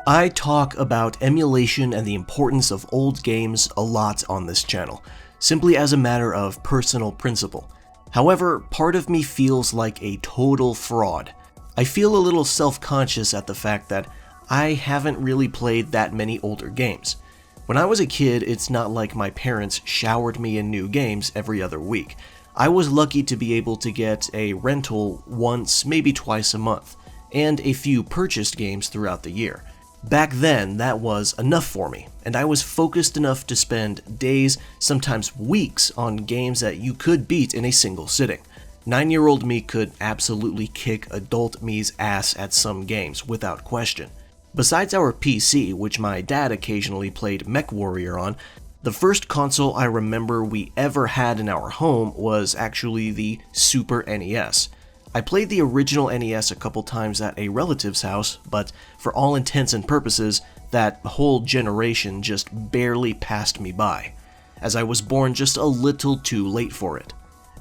I talk about emulation and the importance of old games a lot on this channel, simply as a matter of personal principle. However, part of me feels like a total fraud. I feel a little self-conscious at the fact that I haven't really played that many older games. When I was a kid, it's not like my parents showered me in new games every other week. I was lucky to be able to get a rental once, maybe twice a month, and a few purchased games throughout the year. Back then, that was enough for me, and I was focused enough to spend days, sometimes weeks, on games that you could beat in a single sitting. 9-year-old me could absolutely kick adult me's ass at some games, without question. Besides our PC, which my dad occasionally played MechWarrior on, the first console I remember we ever had in our home was actually the Super NES. I played the original NES a couple times at a relative's house, but for all intents and purposes, that whole generation just barely passed me by, as I was born just a little too late for it.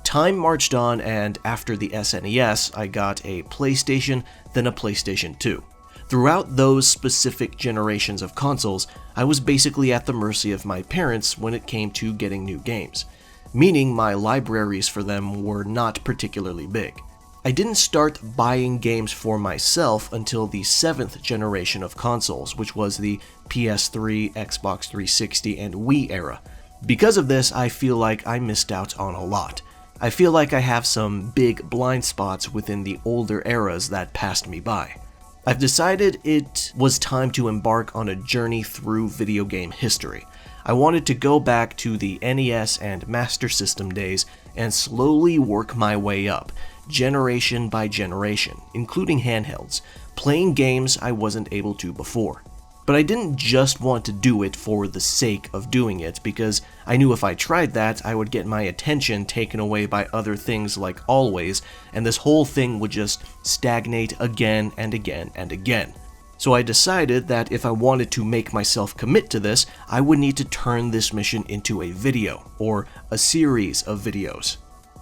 Time marched on, and after the SNES, I got a PlayStation, then a PlayStation 2. Throughout those specific generations of consoles, I was basically at the mercy of my parents when it came to getting new games, meaning my libraries for them were not particularly big. I didn't start buying games for myself until the 7th generation of consoles, which was the PS3, Xbox 360, and Wii era. Because of this, I feel like I missed out on a lot. I feel like I have some big blind spots within the older eras that passed me by. I've decided it was time to embark on a journey through video game history. I wanted to go back to the NES and Master System days and slowly work my way up, generation by generation, including handhelds, playing games I wasn't able to before. But I didn't just want to do it for the sake of doing it, because I knew if I tried that, I would get my attention taken away by other things like Always, and this whole thing would just stagnate again and again and again. So I decided that if I wanted to make myself commit to this, I would need to turn this mission into a video, or a series of videos.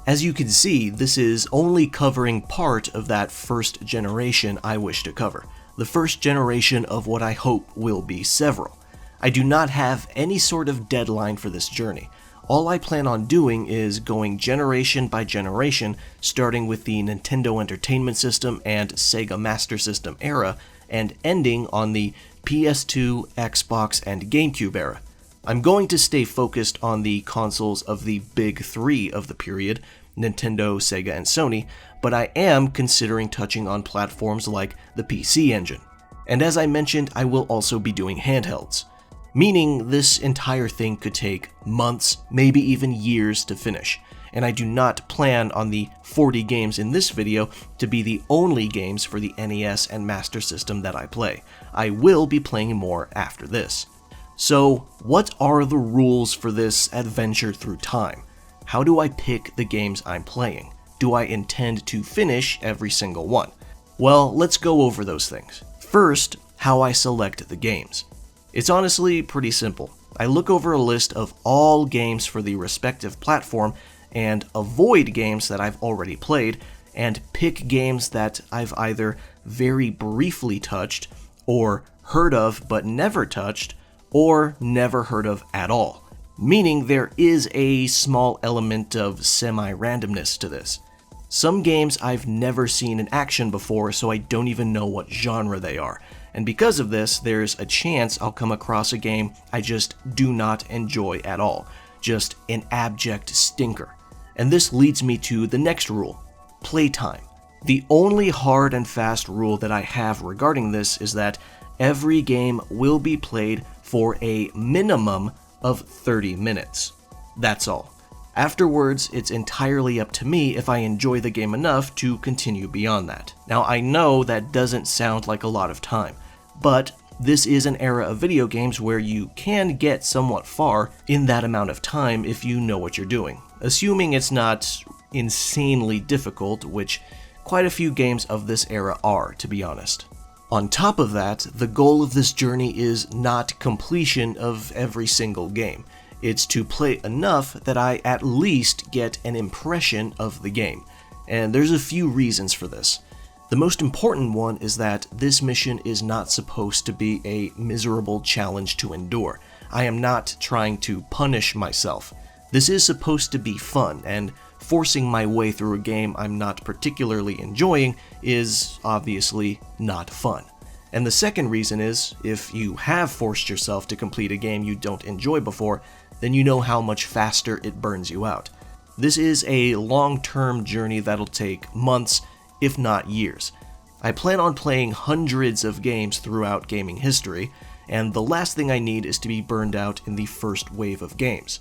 As you can see, this is only covering part of that first generation I wish to cover. The first generation of what I hope will be several. I do not have any sort of deadline for this journey. All I plan on doing is going generation by generation, starting with the Nintendo Entertainment System and Sega Master System era, and ending on the PS2, Xbox, and GameCube era. I'm going to stay focused on the consoles of the big three of the period, Nintendo, Sega, and Sony, but I am considering touching on platforms like the PC Engine. And as I mentioned, I will also be doing handhelds, meaning this entire thing could take months, maybe even years to finish, and I do not plan on the 40 games in this video to be the only games for the NES and Master System that I play. I will be playing more after this. So, what are the rules for this adventure through time? How do I pick the games I'm playing? Do I intend to finish every single one? Well, let's go over those things. First, how I select the games. It's honestly pretty simple. I look over a list of all games for the respective platform and avoid games that I've already played, and pick games that I've either very briefly touched, or heard of but never touched, or never heard of at all. Meaning there is a small element of semi-randomness to this. Some games I've never seen in action before, so I don't even know what genre they are. And because of this, there's a chance I'll come across a game I just do not enjoy at all. Just an abject stinker. And this leads me to the next rule, playtime. The only hard and fast rule that I have regarding this is that every game will be played for a minimum of 30 minutes. That's all. Afterwards, it's entirely up to me if I enjoy the game enough to continue beyond that. Now, I know that doesn't sound like a lot of time, but this is an era of video games where you can get somewhat far in that amount of time if you know what you're doing, assuming it's not insanely difficult, which quite a few games of this era are, to be honest. On top of that, the goal of this journey is not completion of every single game. It's to play enough that I at least get an impression of the game. And there's a few reasons for this. The most important one is that this mission is not supposed to be a miserable challenge to endure. I am not trying to punish myself. This is supposed to be fun, and forcing my way through a game I'm not particularly enjoying is obviously not fun. And the second reason is, if you have forced yourself to complete a game you don't enjoy before, then you know how much faster it burns you out. This is a long-term journey that'll take months, if not years. I plan on playing hundreds of games throughout gaming history, and the last thing I need is to be burned out in the first wave of games.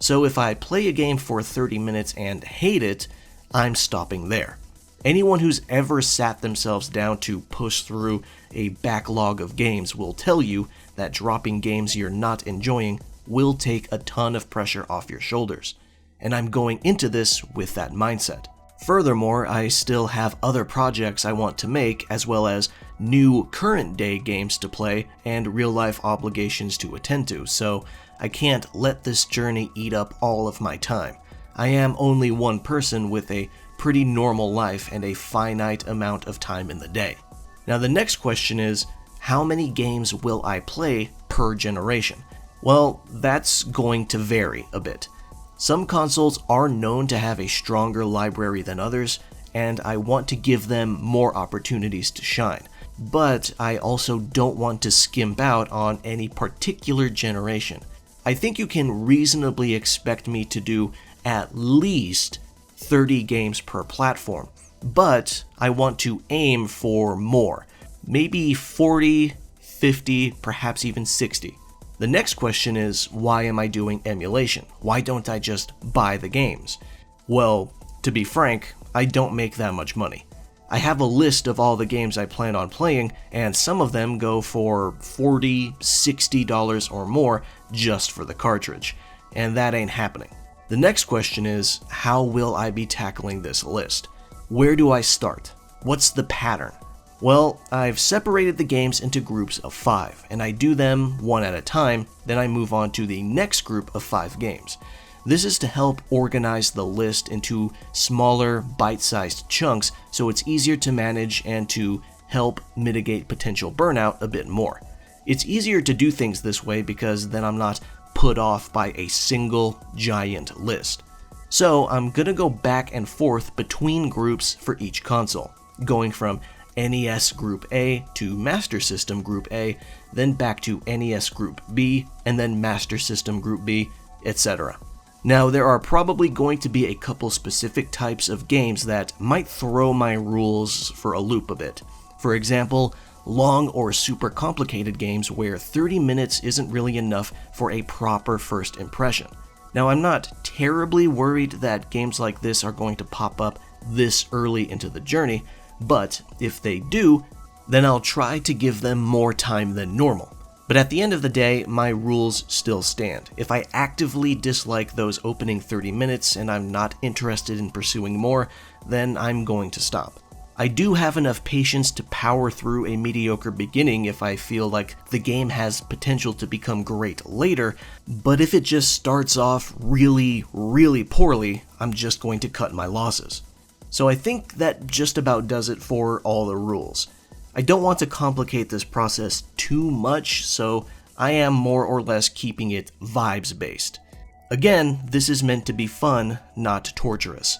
So if I play a game for 30 minutes and hate it, I'm stopping there. Anyone who's ever sat themselves down to push through a backlog of games will tell you that dropping games you're not enjoying will take a ton of pressure off your shoulders. And I'm going into this with that mindset. Furthermore, I still have other projects I want to make, as well as new current day games to play and real life obligations to attend to, so I can't let this journey eat up all of my time. I am only one person with a pretty normal life and a finite amount of time in the day. Now the next question is, how many games will I play per generation? Well, that's going to vary a bit. Some consoles are known to have a stronger library than others, and I want to give them more opportunities to shine. But I also don't want to skimp out on any particular generation. I think you can reasonably expect me to do at least 30 games per platform, but I want to aim for more. Maybe 40, 50, perhaps even 60. The next question is, why am I doing emulation? Why don't I just buy the games? Well, to be frank, I don't make that much money. I have a list of all the games I plan on playing, and some of them go for $40, $60 or more just for the cartridge, and that ain't happening. The next question is, how will I be tackling this list? Where do I start? What's the pattern? Well, I've separated the games into groups of 5, and I do them one at a time, then I move on to the next group of 5 games. This is to help organize the list into smaller, bite-sized chunks so it's easier to manage and to help mitigate potential burnout a bit more. It's easier to do things this way because then I'm not put off by a single giant list. So I'm gonna go back and forth between groups for each console, going from NES Group A to Master System Group A, then back to NES Group B, and then Master System Group B, etc. Now, there are probably going to be a couple specific types of games that might throw my rules for a loop a bit. For example, long or super complicated games where 30 minutes isn't really enough for a proper first impression. Now, I'm not terribly worried that games like this are going to pop up this early into the journey, but if they do, then I'll try to give them more time than normal. But at the end of the day, my rules still stand. If I actively dislike those opening 30 minutes and I'm not interested in pursuing more, then I'm going to stop. I do have enough patience to power through a mediocre beginning if I feel like the game has potential to become great later, but if it just starts off really, really poorly, I'm just going to cut my losses. So I think that just about does it for all the rules. I don't want to complicate this process too much, so I am more or less keeping it vibes-based. Again, this is meant to be fun, not torturous.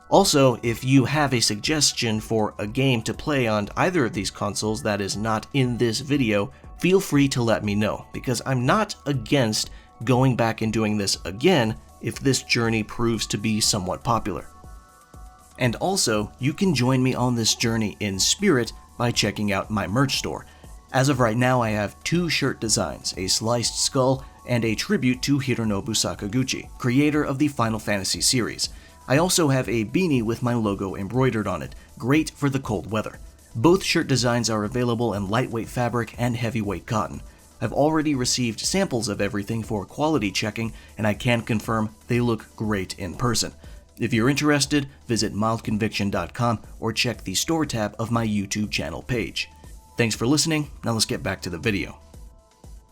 Also, if you have a suggestion for a game to play on either of these consoles that is not in this video, feel free to let me know, because I'm not against going back and doing this again if this journey proves to be somewhat popular. And also, you can join me on this journey in spirit by checking out my merch store. As of right now, I have 2 shirt designs, a sliced skull and a tribute to Hironobu Sakaguchi, creator of the Final Fantasy series. I also have a beanie with my logo embroidered on it, great for the cold weather. Both shirt designs are available in lightweight fabric and heavyweight cotton. I've already received samples of everything for quality checking, and I can confirm they look great in person. If you're interested, visit mildconviction.com or check the store tab of my YouTube channel page. Thanks for listening, now let's get back to the video.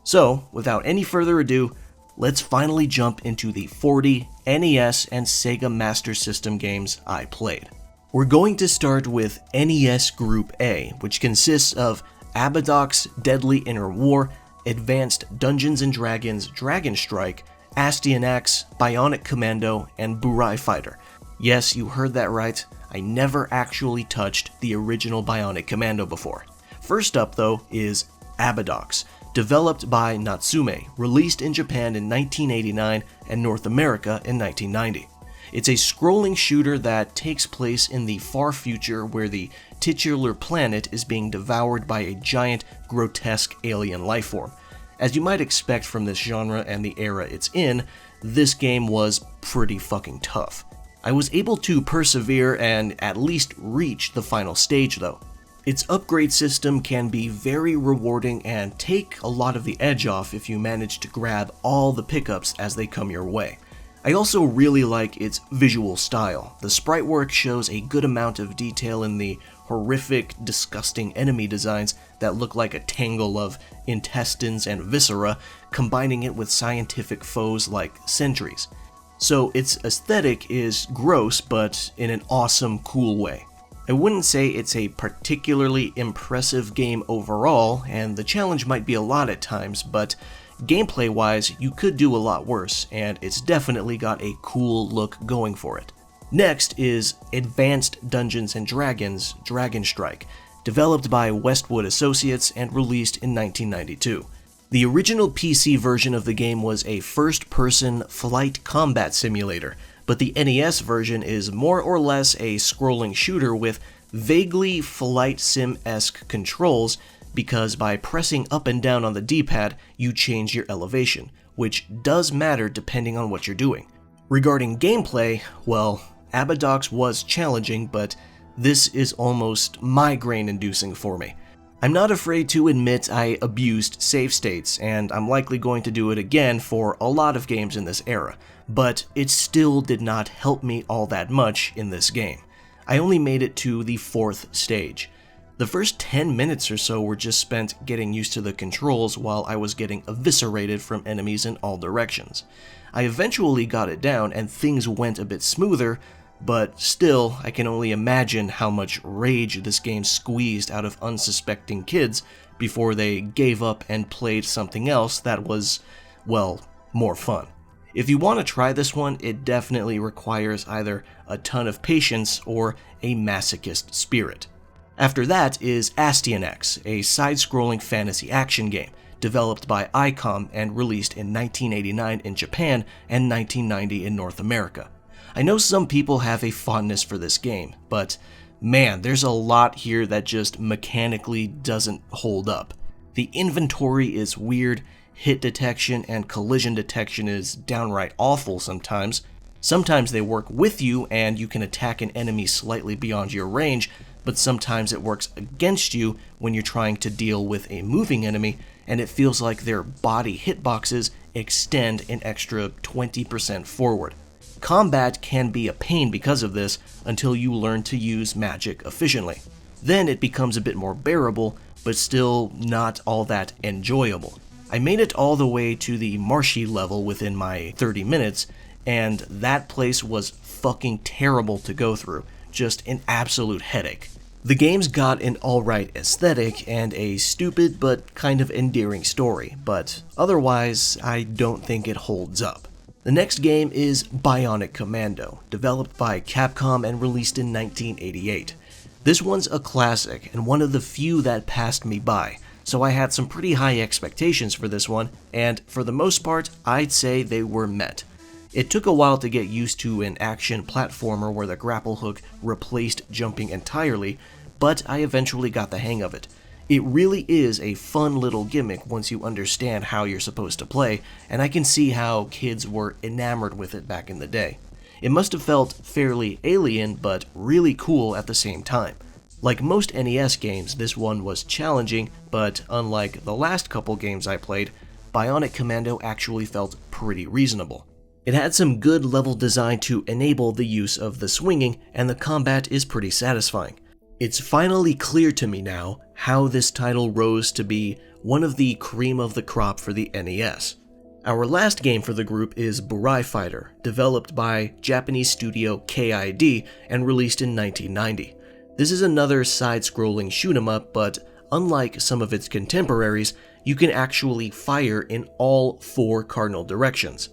So, without any further ado, let's finally jump into the 40 NES and Sega Master System games I played. We're going to start with NES Group A, which consists of Abadox Deadly Inner War, Advanced Dungeons & Dragons Dragon Strike, Astyanax, Bionic Commando, and Burai Fighter. Yes, you heard that right, I never actually touched the original Bionic Commando before. First up though is Abadox, developed by Natsume, released in Japan in 1989 and North America in 1990. It's a scrolling shooter that takes place in the far future where the titular planet is being devoured by a giant, grotesque alien lifeform. As you might expect from this genre and the era it's in, this game was pretty fucking tough. I was able to persevere and at least reach the final stage though. Its upgrade system can be very rewarding and take a lot of the edge off if you manage to grab all the pickups as they come your way. I also really like its visual style. The sprite work shows a good amount of detail in the horrific, disgusting enemy designs that look like a tangle of intestines and viscera, combining it with scientific foes like sentries. So its aesthetic is gross, but in an awesome, cool way. I wouldn't say it's a particularly impressive game overall, and the challenge might be a lot at times, but gameplay-wise, you could do a lot worse, and it's definitely got a cool look going for it. Next is Advanced Dungeons & Dragons Dragon Strike, developed by Westwood Associates and released in 1992. The original PC version of the game was a first-person flight combat simulator, but the NES version is more or less a scrolling shooter with vaguely flight sim-esque controls, because by pressing up and down on the D-pad, you change your elevation, which does matter depending on what you're doing. Regarding gameplay, well, Abadox was challenging, but this is almost migraine-inducing for me. I'm not afraid to admit I abused save states, and I'm likely going to do it again for a lot of games in this era, but it still did not help me all that much in this game. I only made it to the 4th stage. The first 10 minutes or so were just spent getting used to the controls while I was getting eviscerated from enemies in all directions. I eventually got it down and things went a bit smoother, but still, I can only imagine how much rage this game squeezed out of unsuspecting kids before they gave up and played something else that was, well, more fun. If you want to try this one, it definitely requires either a ton of patience or a masochist spirit. After that is Astyanax, a side-scrolling fantasy action game, developed by ICOM and released in 1989 in Japan and 1990 in North America. I know some people have a fondness for this game, but man, there's a lot here that just mechanically doesn't hold up. The inventory is weird, hit detection and collision detection is downright awful sometimes. Sometimes they work with you and you can attack an enemy slightly beyond your range, but sometimes it works against you when you're trying to deal with a moving enemy, and it feels like their body hitboxes extend an extra 20% forward. Combat can be a pain because of this until you learn to use magic efficiently. Then it becomes a bit more bearable, but still not all that enjoyable. I made it all the way to the marshy level within my 30 minutes, and that place was fucking terrible to go through, just an absolute headache. The game's got an alright aesthetic and a stupid but kind of endearing story, but otherwise I don't think it holds up. The next game is Bionic Commando, developed by Capcom and released in 1988. This one's a classic and one of the few that passed me by, so I had some pretty high expectations for this one, and for the most part, I'd say they were met. It took a while to get used to an action platformer where the grapple hook replaced jumping entirely, but I eventually got the hang of it. It really is a fun little gimmick once you understand how you're supposed to play, and I can see how kids were enamored with it back in the day. It must have felt fairly alien, but really cool at the same time. Like most NES games, this one was challenging, but unlike the last couple games I played, Bionic Commando actually felt pretty reasonable. It had some good level design to enable the use of the swinging, and the combat is pretty satisfying. It's finally clear to me now how this title rose to be one of the cream of the crop for the NES. Our last game for the group is Burai Fighter, developed by Japanese studio KID and released in 1990. This is another side-scrolling shoot-'em-up, but unlike some of its contemporaries, you can actually fire in all 4 cardinal directions.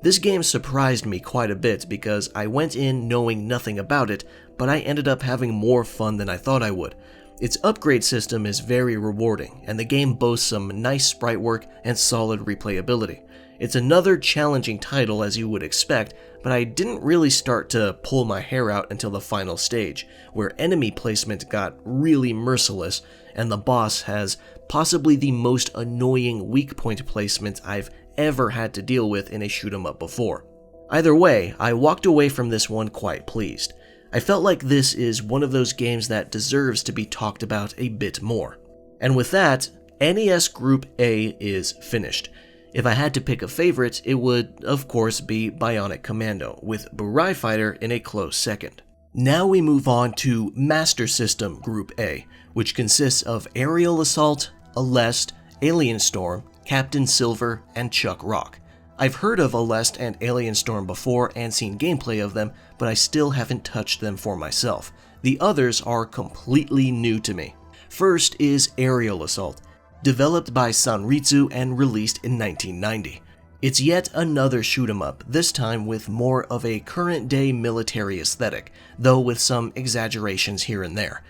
This game surprised me quite a bit because I went in knowing nothing about it, but I ended up having more fun than I thought I would. Its upgrade system is very rewarding, and the game boasts some nice sprite work and solid replayability. It's another challenging title as you would expect, but I didn't really start to pull my hair out until the final stage, where enemy placement got really merciless, and the boss has possibly the most annoying weak point placement I've ever had to deal with in a shoot-'em-up before. Either way, I walked away from this one quite pleased. I felt like this is one of those games that deserves to be talked about a bit more. And with that, NES Group A is finished. If I had to pick a favorite, it would, of course, be Bionic Commando, with Burai Fighter in a close second. Now we move on to Master System Group A, which consists of Aerial Assault, Aleste, Alien Storm, Captain Silver, and Chuck Rock. I've heard of Aleste and Alien Storm before and seen gameplay of them, but I still haven't touched them for myself. The others are completely new to me. First is Aerial Assault, developed by Sanritsu and released in 1990. It's yet another shoot-'em-up, this time with more of a current-day military aesthetic, though with some exaggerations here and there.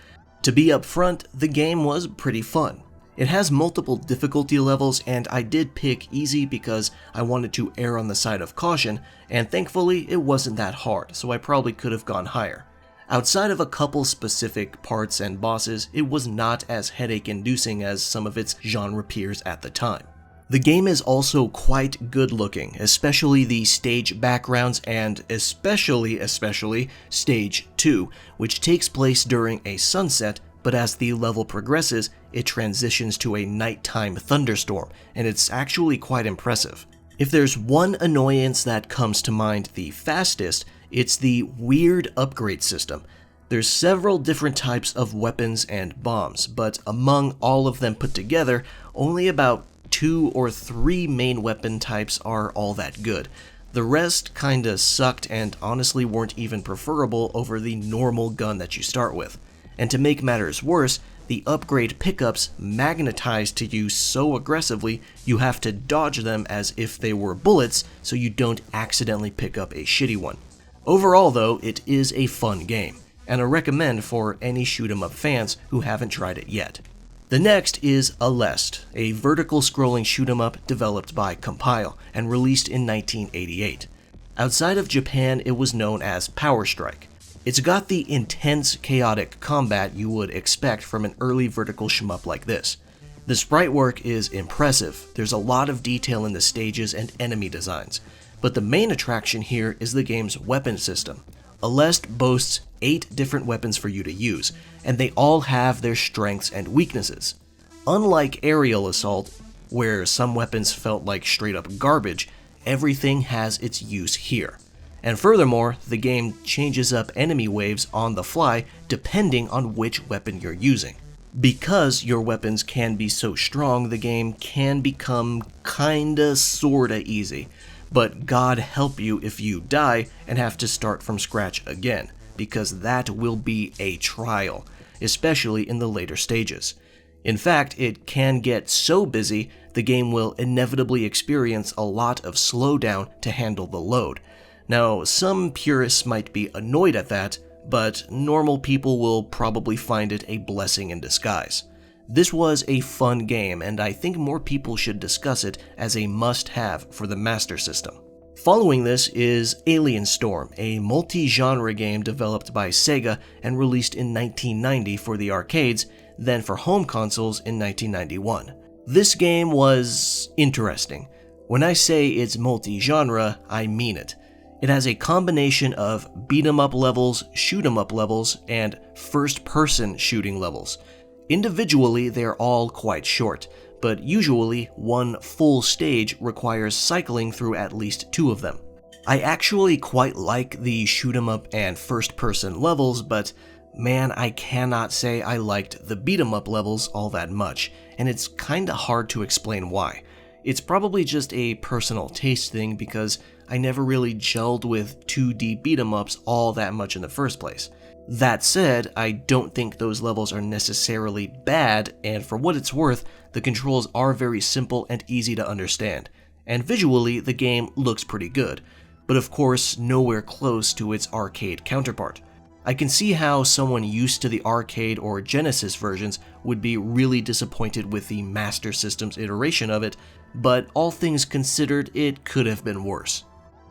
To be upfront, the game was pretty fun. It has multiple difficulty levels, and I did pick easy because I wanted to err on the side of caution, and thankfully it wasn't that hard, so I probably could have gone higher. Outside of a couple specific parts and bosses, it was not as headache-inducing as some of its genre peers at the time. The game is also quite good looking, especially the stage backgrounds and especially Stage 2, which takes place during a sunset, but as the level progresses, it transitions to a nighttime thunderstorm, and it's actually quite impressive. If there's one annoyance that comes to mind the fastest, it's the weird upgrade system. There's several different types of weapons and bombs, but among all of them put together, only about 2 or 3 main weapon types are all that good. The rest kinda sucked and honestly weren't even preferable over the normal gun that you start with. And to make matters worse, the upgrade pickups magnetize to you so aggressively you have to dodge them as if they were bullets so you don't accidentally pick up a shitty one. Overall though, it is a fun game, and a recommend for any shoot-'em-up fans who haven't tried it yet. The next is Aleste, a vertical scrolling shoot-'em-up developed by Compile and released in 1988. Outside of Japan, it was known as Power Strike. It's got the intense, chaotic combat you would expect from an early vertical shmup like this. The sprite work is impressive, there's a lot of detail in the stages and enemy designs, but the main attraction here is the game's weapon system. Aleste boasts 8 different weapons for you to use, and they all have their strengths and weaknesses. Unlike Aerial Assault, where some weapons felt like straight up garbage, everything has its use here. And furthermore, the game changes up enemy waves on the fly depending on which weapon you're using. Because your weapons can be so strong, the game can become kinda sorta easy. But God help you if you die and have to start from scratch again, because that will be a trial, especially in the later stages. In fact, it can get so busy, the game will inevitably experience a lot of slowdown to handle the load. Now, some purists might be annoyed at that, but normal people will probably find it a blessing in disguise. This was a fun game, and I think more people should discuss it as a must-have for the Master System. Following this is Alien Storm, a multi-genre game developed by Sega and released in 1990 for the arcades, then for home consoles in 1991. This game was interesting. When I say it's multi-genre, I mean it. It has a combination of beat-em-up levels, shoot-em-up levels, and first-person shooting levels. Individually, they're all quite short, but usually one full stage requires cycling through at least 2 of them. I actually quite like the shoot-em-up and first-person levels, but man, I cannot say I liked the beat-em-up levels all that much, and it's kinda hard to explain why. It's probably just a personal taste thing because I never really gelled with 2D beat-em-ups all that much in the first place. That said, I don't think those levels are necessarily bad, and for what it's worth, the controls are very simple and easy to understand. And visually, the game looks pretty good, but of course nowhere close to its arcade counterpart. I can see how someone used to the arcade or Genesis versions would be really disappointed with the Master System's iteration of it, but all things considered, it could have been worse.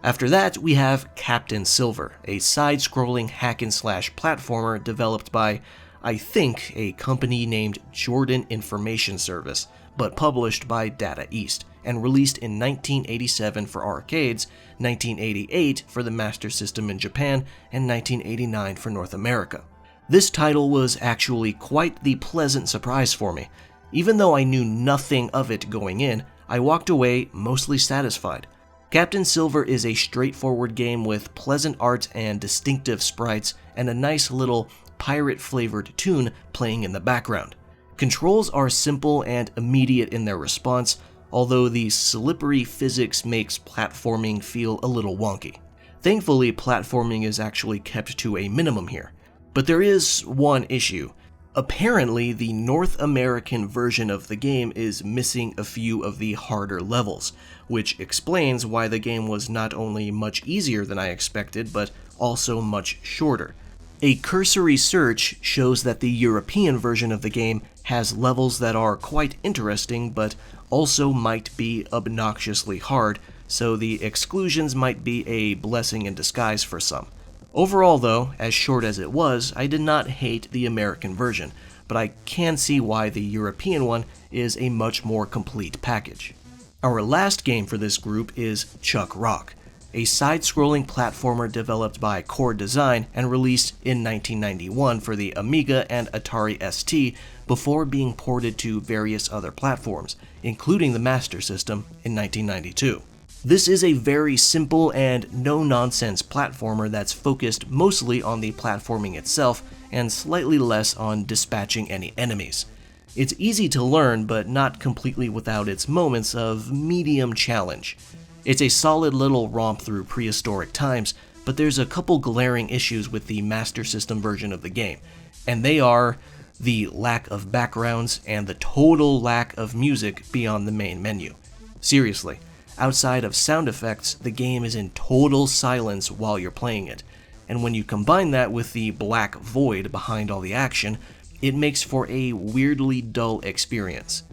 After that, we have Captain Silver, a side-scrolling hack-and-slash platformer developed by, I think, a company named Jordan Information Service, but published by Data East, and released in 1987 for arcades, 1988 for the Master System in Japan, and 1989 for North America. This title was actually quite the pleasant surprise for me. Even though I knew nothing of it going in, I walked away mostly satisfied. Captain Silver is a straightforward game with pleasant art and distinctive sprites, and a nice little pirate-flavored tune playing in the background. Controls are simple and immediate in their response, although the slippery physics makes platforming feel a little wonky. Thankfully, platforming is actually kept to a minimum here. But there is one issue. Apparently, the North American version of the game is missing a few of the harder levels, which explains why the game was not only much easier than I expected, but also much shorter. A cursory search shows that the European version of the game has levels that are quite interesting, but also might be obnoxiously hard, so the exclusions might be a blessing in disguise for some. Overall though, as short as it was, I did not hate the American version, but I can see why the European one is a much more complete package. Our last game for this group is Chuck Rock, a side-scrolling platformer developed by Core Design and released in 1991 for the Amiga and Atari ST before being ported to various other platforms, including the Master System in 1992. This is a very simple and no-nonsense platformer that's focused mostly on the platforming itself and slightly less on dispatching any enemies. It's easy to learn, but not completely without its moments of medium challenge. It's a solid little romp through prehistoric times, but there's a couple glaring issues with the Master System version of the game, and they are the lack of backgrounds and the total lack of music beyond the main menu. Seriously. Outside of sound effects, the game is in total silence while you're playing it, and when you combine that with the black void behind all the action, it makes for a weirdly dull experience.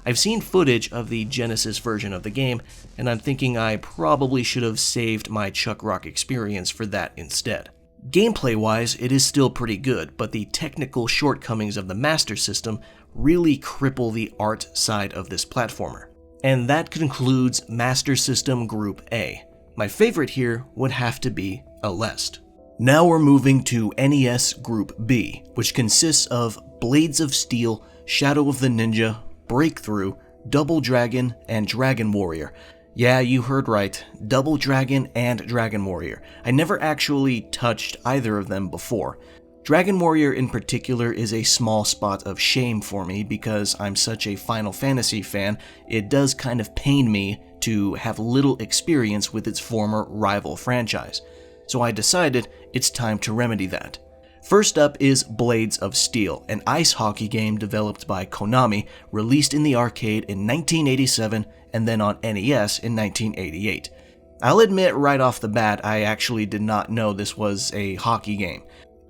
I've seen footage of the Genesis version of the game, and I'm thinking I probably should have saved my Chuck Rock experience for that instead. Gameplay-wise, it is still pretty good, but the technical shortcomings of the Master System really cripple the art side of this platformer. And that concludes Master System Group A. My favorite here would have to be Aleste. Now we're moving to NES Group B, which consists of Blades of Steel, Shadow of the Ninja, Breakthrough, Double Dragon, and Dragon Warrior. Yeah, you heard right, Double Dragon and Dragon Warrior. I never actually touched either of them before. Dragon Warrior in particular is a small spot of shame for me because I'm such a Final Fantasy fan. It does kind of pain me to have little experience with its former rival franchise. So I decided it's time to remedy that. First up is Blades of Steel, an ice hockey game developed by Konami, released in the arcade in 1987 and then on NES in 1988. I'll admit right off the bat I actually did not know this was a hockey game.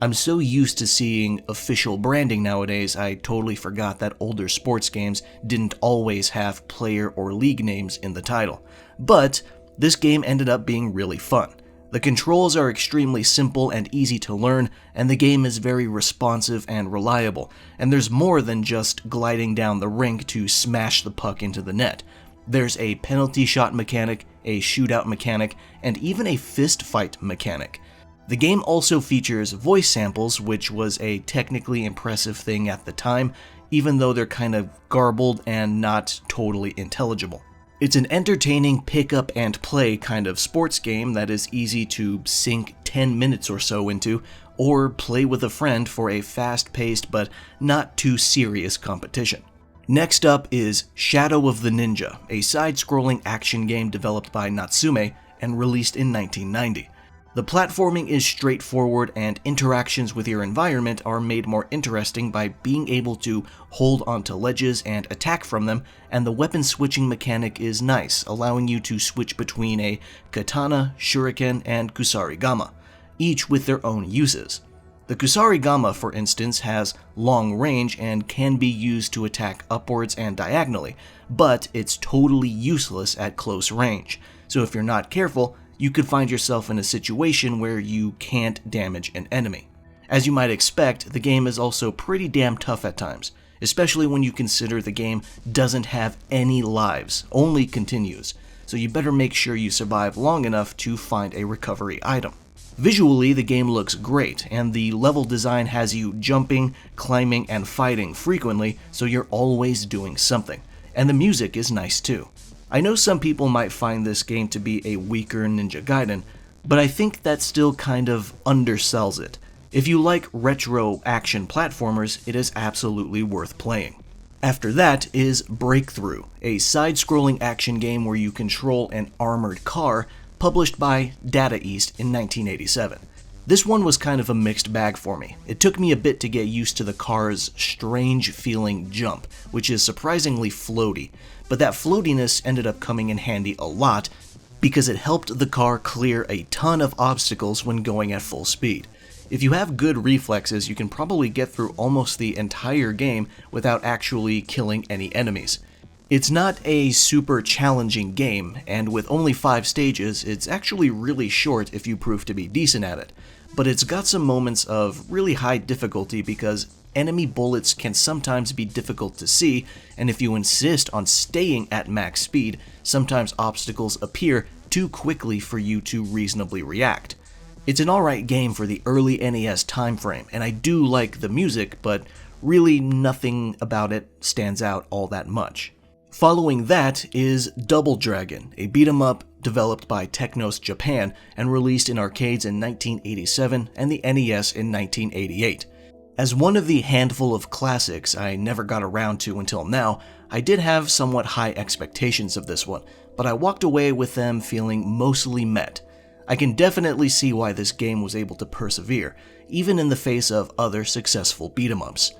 I'm so used to seeing official branding nowadays, I totally forgot that older sports games didn't always have player or league names in the title. But this game ended up being really fun. The controls are extremely simple and easy to learn, and the game is very responsive and reliable, and there's more than just gliding down the rink to smash the puck into the net. There's a penalty shot mechanic, a shootout mechanic, and even a fist fight mechanic. The game also features voice samples, which was a technically impressive thing at the time, even though they're kind of garbled and not totally intelligible. It's an entertaining pick-up and play kind of sports game that is easy to sink 10 minutes or so into, or play with a friend for a fast-paced but not too serious competition. Next up is Shadow of the Ninja, a side-scrolling action game developed by Natsume and released in 1990. The platforming is straightforward and interactions with your environment are made more interesting by being able to hold onto ledges and attack from them, and the weapon switching mechanic is nice, allowing you to switch between a katana, shuriken, and kusarigama, each with their own uses. The kusarigama, for instance, has long range and can be used to attack upwards and diagonally, but it's totally useless at close range, so if you're not careful, you could find yourself in a situation where you can't damage an enemy. As you might expect, the game is also pretty damn tough at times, especially when you consider the game doesn't have any lives, only continues, so you better make sure you survive long enough to find a recovery item. Visually, the game looks great, and the level design has you jumping, climbing, and fighting frequently, so you're always doing something. And the music is nice too. I know some people might find this game to be a weaker Ninja Gaiden, but I think that still kind of undersells it. If you like retro action platformers, it is absolutely worth playing. After that is Breakthrough, a side-scrolling action game where you control an armored car, published by Data East in 1987. This one was kind of a mixed bag for me. It took me a bit to get used to the car's strange feeling jump, which is surprisingly floaty, but that floatiness ended up coming in handy a lot because it helped the car clear a ton of obstacles when going at full speed. If you have good reflexes, you can probably get through almost the entire game without actually killing any enemies. It's not a super challenging game, and with only 5 stages, it's actually really short if you prove to be decent at it, but it's got some moments of really high difficulty because enemy bullets can sometimes be difficult to see, and if you insist on staying at max speed, sometimes obstacles appear too quickly for you to reasonably react. It's an alright game for the early NES timeframe, and I do like the music, but really nothing about it stands out all that much. Following that is Double Dragon, a beat-em-up developed by Technos Japan and released in arcades in 1987 and the NES in 1988. As one of the handful of classics I never got around to until now, I did have somewhat high expectations of this one, but I walked away with them feeling mostly met. I can definitely see why this game was able to persevere, even in the face of other successful beat-em-ups.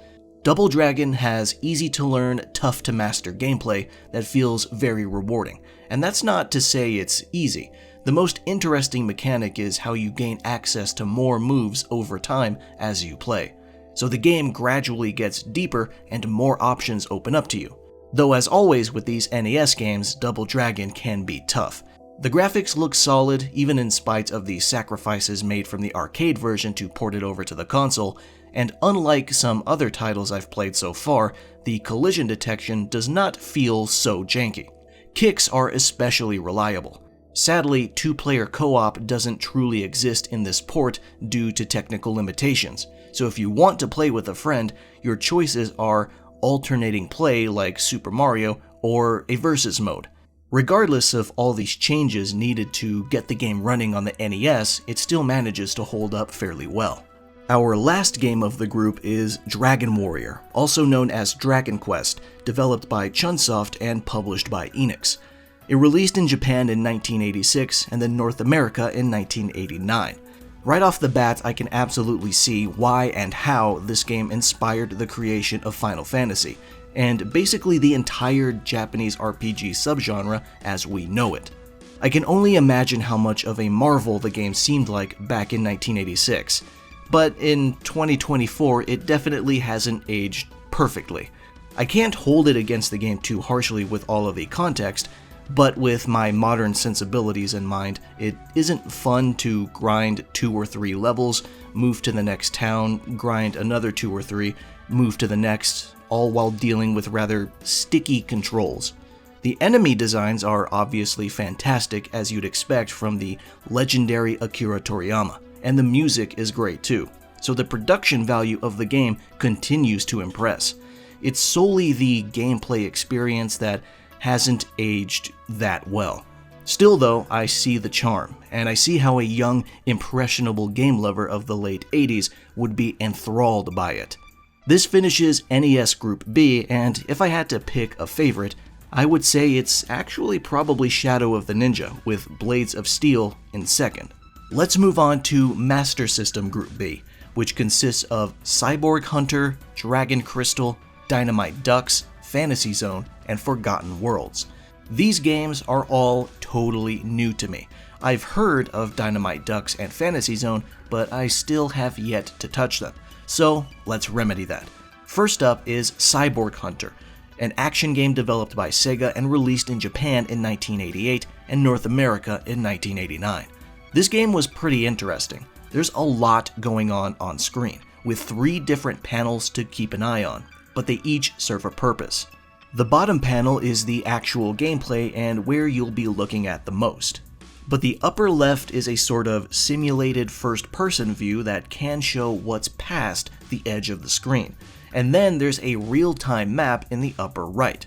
Double Dragon has easy-to-learn, tough-to-master gameplay that feels very rewarding, and that's not to say it's easy. The most interesting mechanic is how you gain access to more moves over time as you play. So the game gradually gets deeper and more options open up to you. Though as always with these NES games, Double Dragon can be tough. The graphics look solid even in spite of the sacrifices made from the arcade version to port it over to the console, and unlike some other titles I've played so far, the collision detection does not feel so janky. Kicks are especially reliable. Sadly, 2-player co-op doesn't truly exist in this port due to technical limitations, so if you want to play with a friend, your choices are alternating play like Super Mario or a versus mode. Regardless of all these changes needed to get the game running on the NES, it still manages to hold up fairly well. Our last game of the group is Dragon Warrior, also known as Dragon Quest, developed by Chunsoft and published by Enix. It released in Japan in 1986 and then North America in 1989. Right off the bat, I can absolutely see why and how this game inspired the creation of Final Fantasy, and basically the entire Japanese RPG subgenre as we know it. I can only imagine how much of a marvel the game seemed like back in 1986. But in 2024, it definitely hasn't aged perfectly. I can't hold it against the game too harshly with all of the context, but with my modern sensibilities in mind, it isn't fun to grind 2 or 3 levels, move to the next town, grind another 2 or 3, move to the next, all while dealing with rather sticky controls. The enemy designs are obviously fantastic as you'd expect from the legendary Akira Toriyama, and the music is great too, so the production value of the game continues to impress. It's solely the gameplay experience that hasn't aged that well. Still though, I see the charm, and I see how a young, impressionable game lover of the late 80s would be enthralled by it. This finishes NES Group B, and if I had to pick a favorite, I would say it's actually probably Shadow of the Ninja, with Blades of Steel in second. Let's move on to Master System Group B, which consists of Cyborg Hunter, Dragon Crystal, Dynamite Ducks, Fantasy Zone, and Forgotten Worlds. These games are all totally new to me. I've heard of Dynamite Ducks and Fantasy Zone, but I still have yet to touch them. So let's remedy that. First up is Cyborg Hunter, an action game developed by Sega and released in Japan in 1988 and North America in 1989. This game was pretty interesting. There's a lot going on screen, with 3 different panels to keep an eye on, but they each serve a purpose. The bottom panel is the actual gameplay and where you'll be looking at the most. But the upper left is a sort of simulated first-person view that can show what's past the edge of the screen. And then there's a real-time map in the upper right.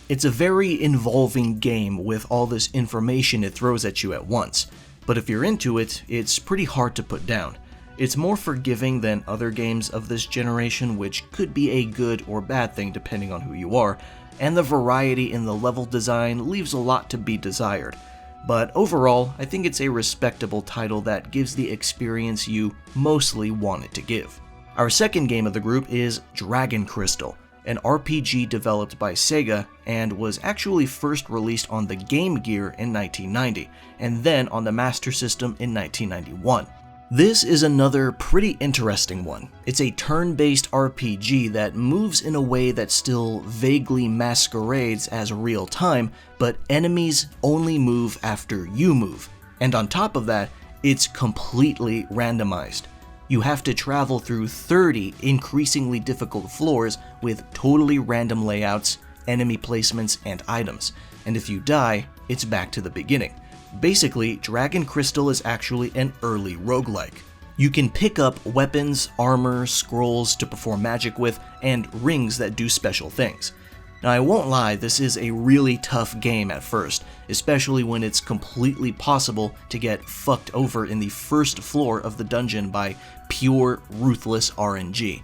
It's a very involving game with all this information it throws at you at once. But if you're into it, it's pretty hard to put down. It's more forgiving than other games of this generation, which could be a good or bad thing depending on who you are, and the variety in the level design leaves a lot to be desired. But overall, I think it's a respectable title that gives the experience you mostly want it to give. Our second game of the group is Dragon Crystal, an RPG developed by Sega and was actually first released on the Game Gear in 1990, and then on the Master System in 1991. This is another pretty interesting one. It's a turn-based RPG that moves in a way that still vaguely masquerades as real-time, but enemies only move after you move. And on top of that, it's completely randomized. You have to travel through 30 increasingly difficult floors with totally random layouts, enemy placements, and items. And if you die, it's back to the beginning. Basically, Dragon Crystal is actually an early roguelike. You can pick up weapons, armor, scrolls to perform magic with, and rings that do special things. Now I won't lie, this is a really tough game at first, especially when it's completely possible to get fucked over in the first floor of the dungeon by pure, ruthless RNG.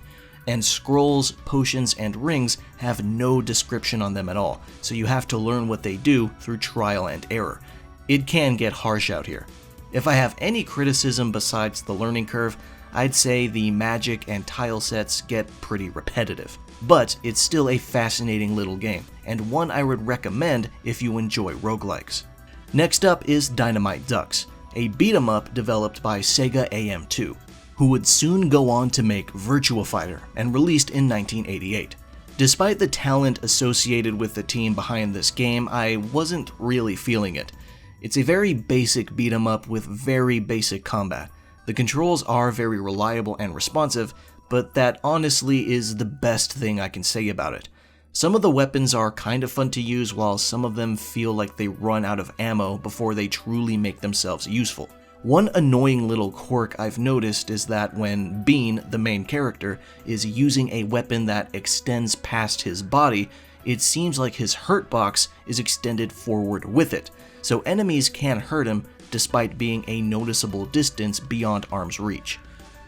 And scrolls, potions, and rings have no description on them at all, so you have to learn what they do through trial and error. It can get harsh out here. If I have any criticism besides the learning curve, I'd say the magic and tile sets get pretty repetitive. But it's still a fascinating little game, and one I would recommend if you enjoy roguelikes. Next up is Dynamite Ducks, a beat-em-up developed by Sega AM2, who would soon go on to make Virtua Fighter and released in 1988. Despite the talent associated with the team behind this game, I wasn't really feeling it. It's a very basic beat-em-up with very basic combat. The controls are very reliable and responsive, but that honestly is the best thing I can say about it. Some of the weapons are kind of fun to use, while some of them feel like they run out of ammo before they truly make themselves useful. One annoying little quirk I've noticed is that when Bean, the main character, is using a weapon that extends past his body, it seems like his hurt box is extended forward with it, so enemies can't hurt him despite being a noticeable distance beyond arm's reach.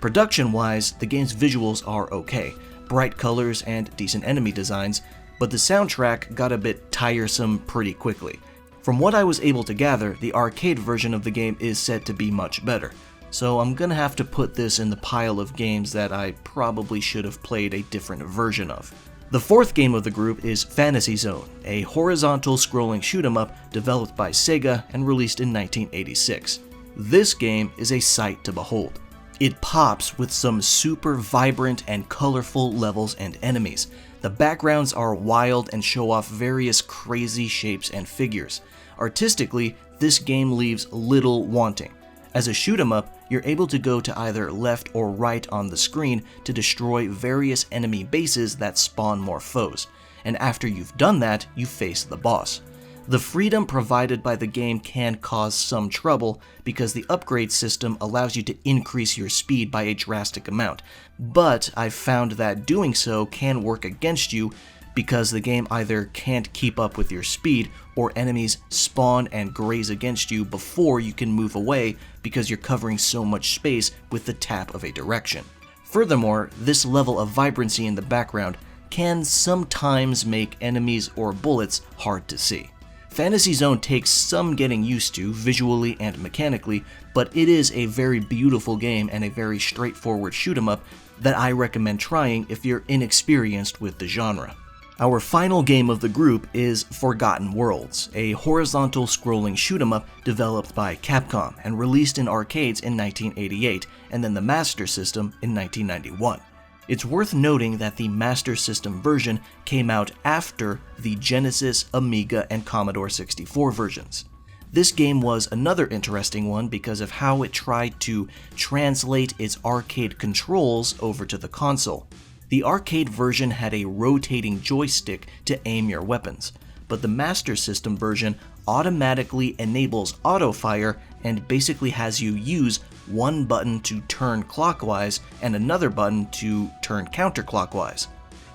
Production-wise, the game's visuals are okay, bright colors and decent enemy designs, but the soundtrack got a bit tiresome pretty quickly. From what I was able to gather, the arcade version of the game is said to be much better, so I'm gonna have to put this in the pile of games that I probably should have played a different version of. The fourth game of the group is Fantasy Zone, a horizontal scrolling shoot-'em-up developed by Sega and released in 1986. This game is a sight to behold. It pops with some super vibrant and colorful levels and enemies. The backgrounds are wild and show off various crazy shapes and figures. Artistically, this game leaves little wanting. As a shoot-'em-up, you're able to go to either left or right on the screen to destroy various enemy bases that spawn more foes, and after you've done that, you face the boss. The freedom provided by the game can cause some trouble because the upgrade system allows you to increase your speed by a drastic amount, but I've found that doing so can work against you because the game either can't keep up with your speed or enemies spawn and graze against you before you can move away because you're covering so much space with the tap of a direction. Furthermore, this level of vibrancy in the background can sometimes make enemies or bullets hard to see. Fantasy Zone takes some getting used to visually and mechanically, but it is a very beautiful game and a very straightforward shoot-'em-up that I recommend trying if you're inexperienced with the genre. Our final game of the group is Forgotten Worlds, a horizontal scrolling shoot-'em-up developed by Capcom and released in arcades in 1988 and then the Master System in 1991. It's worth noting that the Master System version came out after the Genesis, Amiga, and Commodore 64 versions. This game was another interesting one because of how it tried to translate its arcade controls over to the console. The arcade version had a rotating joystick to aim your weapons, but the Master System version automatically enables auto-fire and basically has you use one button to turn clockwise and another button to turn counterclockwise.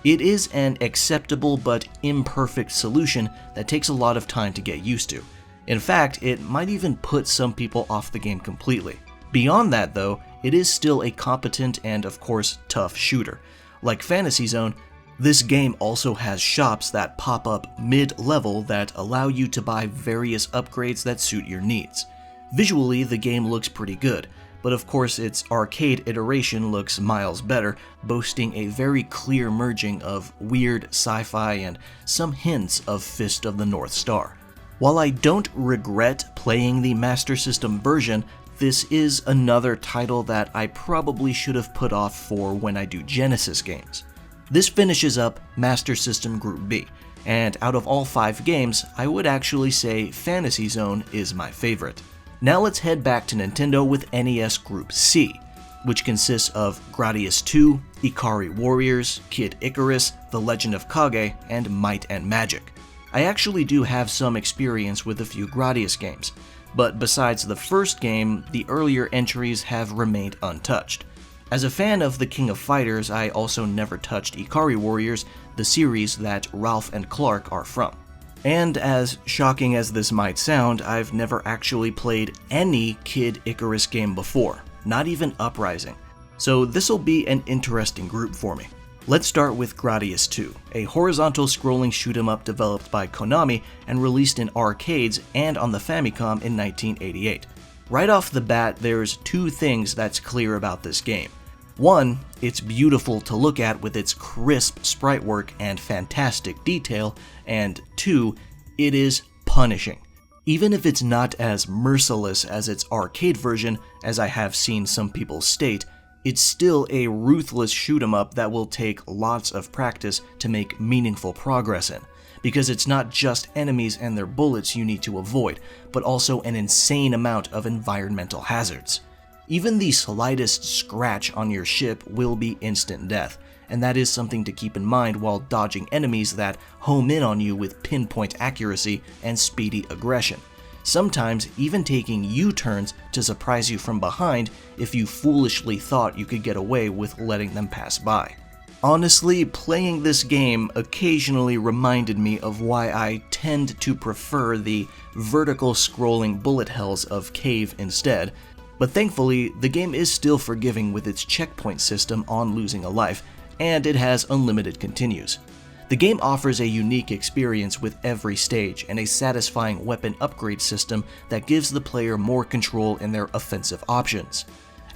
It is an acceptable but imperfect solution that takes a lot of time to get used to. In fact, it might even put some people off the game completely. Beyond that though, it is still a competent and of course tough shooter. Like Fantasy Zone, this game also has shops that pop up mid-level that allow you to buy various upgrades that suit your needs. Visually, the game looks pretty good, but of course its arcade iteration looks miles better, boasting a very clear merging of weird sci-fi and some hints of Fist of the North Star. While I don't regret playing the Master System version, this is another title that I probably should have put off for when I do Genesis games. This finishes up Master System Group B, and out of all 5 games, I would actually say Fantasy Zone is my favorite. Now let's head back to Nintendo with NES Group C, which consists of Gradius 2, Ikari Warriors, Kid Icarus, The Legend of Kage, and Might and Magic. I actually do have some experience with a few Gradius games, but besides the first game, the earlier entries have remained untouched. As a fan of the King of Fighters, I also never touched Ikari Warriors, the series that Ralph and Clark are from. And as shocking as this might sound, I've never actually played any Kid Icarus game before, not even Uprising. So this'll be an interesting group for me. Let's start with Gradius 2, a horizontal scrolling shoot-'em-up developed by Konami and released in arcades and on the Famicom in 1988. Right off the bat, there's 2 things that's clear about this game. 1, it's beautiful to look at with its crisp sprite work and fantastic detail, and 2, it is punishing. Even if it's not as merciless as its arcade version, as I have seen some people state, it's still a ruthless shoot-'em-up that will take lots of practice to make meaningful progress in, because it's not just enemies and their bullets you need to avoid, but also an insane amount of environmental hazards. Even the slightest scratch on your ship will be instant death, and that is something to keep in mind while dodging enemies that home in on you with pinpoint accuracy and speedy aggression. Sometimes even taking U-turns to surprise you from behind if you foolishly thought you could get away with letting them pass by. Honestly, playing this game occasionally reminded me of why I tend to prefer the vertical scrolling bullet hells of Cave instead, but thankfully the game is still forgiving with its checkpoint system on losing a life, and it has unlimited continues. The game offers a unique experience with every stage and a satisfying weapon upgrade system that gives the player more control in their offensive options.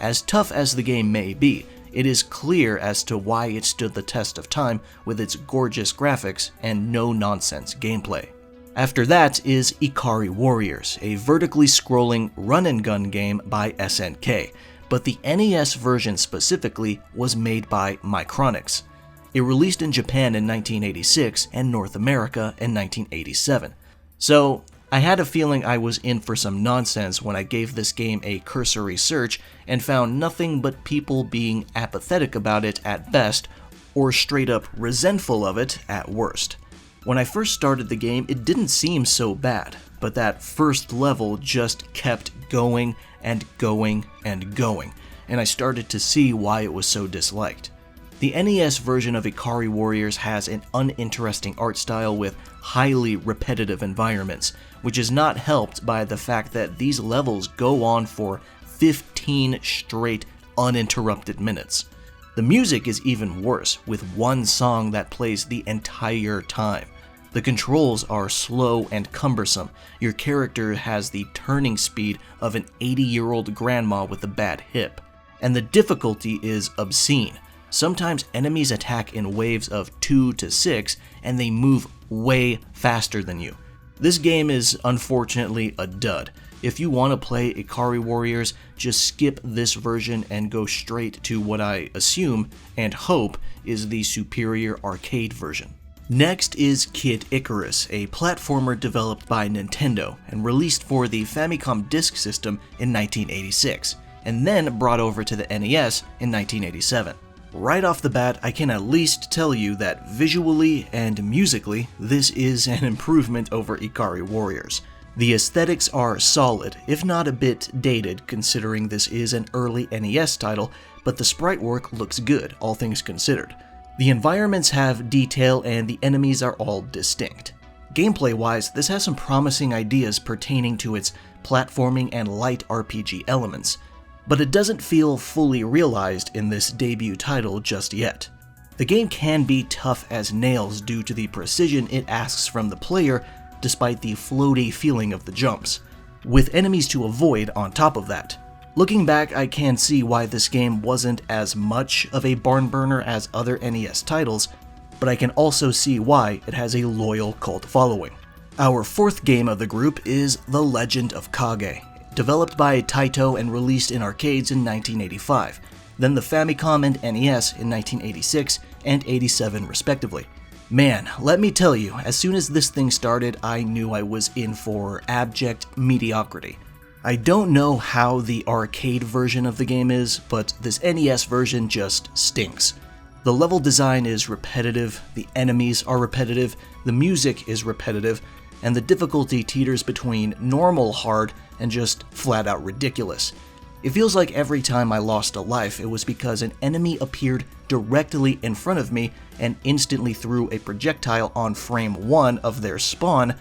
As tough as the game may be, it is clear as to why it stood the test of time with its gorgeous graphics and no-nonsense gameplay. After that is Ikari Warriors, a vertically scrolling run-and-gun game by SNK, but the NES version specifically was made by Micronix. It released in Japan in 1986 and North America in 1987. So, I had a feeling I was in for some nonsense when I gave this game a cursory search and found nothing but people being apathetic about it at best, or straight up resentful of it at worst. When I first started the game, it didn't seem so bad, but that first level just kept going and going and going, and I started to see why it was so disliked. The NES version of Ikari Warriors has an uninteresting art style with highly repetitive environments, which is not helped by the fact that these levels go on for 15 straight uninterrupted minutes. The music is even worse, with one song that plays the entire time. The controls are slow and cumbersome. Your character has the turning speed of an 80-year-old grandma with a bad hip. And the difficulty is obscene. Sometimes enemies attack in waves of 2 to 6, and they move way faster than you. This game is unfortunately a dud. If you want to play Ikari Warriors, just skip this version and go straight to what I assume and hope is the superior arcade version. Next is Kid Icarus, a platformer developed by Nintendo and released for the Famicom Disk System in 1986, and then brought over to the NES in 1987. Right off the bat, I can at least tell you that visually and musically, this is an improvement over Ikari Warriors. The aesthetics are solid, if not a bit dated considering this is an early NES title, but the sprite work looks good, all things considered. The environments have detail and the enemies are all distinct. Gameplay-wise, this has some promising ideas pertaining to its platforming and light RPG elements, but it doesn't feel fully realized in this debut title just yet. The game can be tough as nails due to the precision it asks from the player, despite the floaty feeling of the jumps, with enemies to avoid on top of that. Looking back, I can see why this game wasn't as much of a barn burner as other NES titles, but I can also see why it has a loyal cult following. Our fourth game of the group is The Legend of Kage, developed by Taito and released in arcades in 1985, then the Famicom and NES in 1986 and 87 respectively. Man, let me tell you, as soon as this thing started, I knew I was in for abject mediocrity. I don't know how the arcade version of the game is, but this NES version just stinks. The level design is repetitive, the enemies are repetitive, the music is repetitive, and the difficulty teeters between normal hard and just flat out ridiculous. It feels like every time I lost a life, it was because an enemy appeared directly in front of me and instantly threw a projectile on frame 1 of their spawn,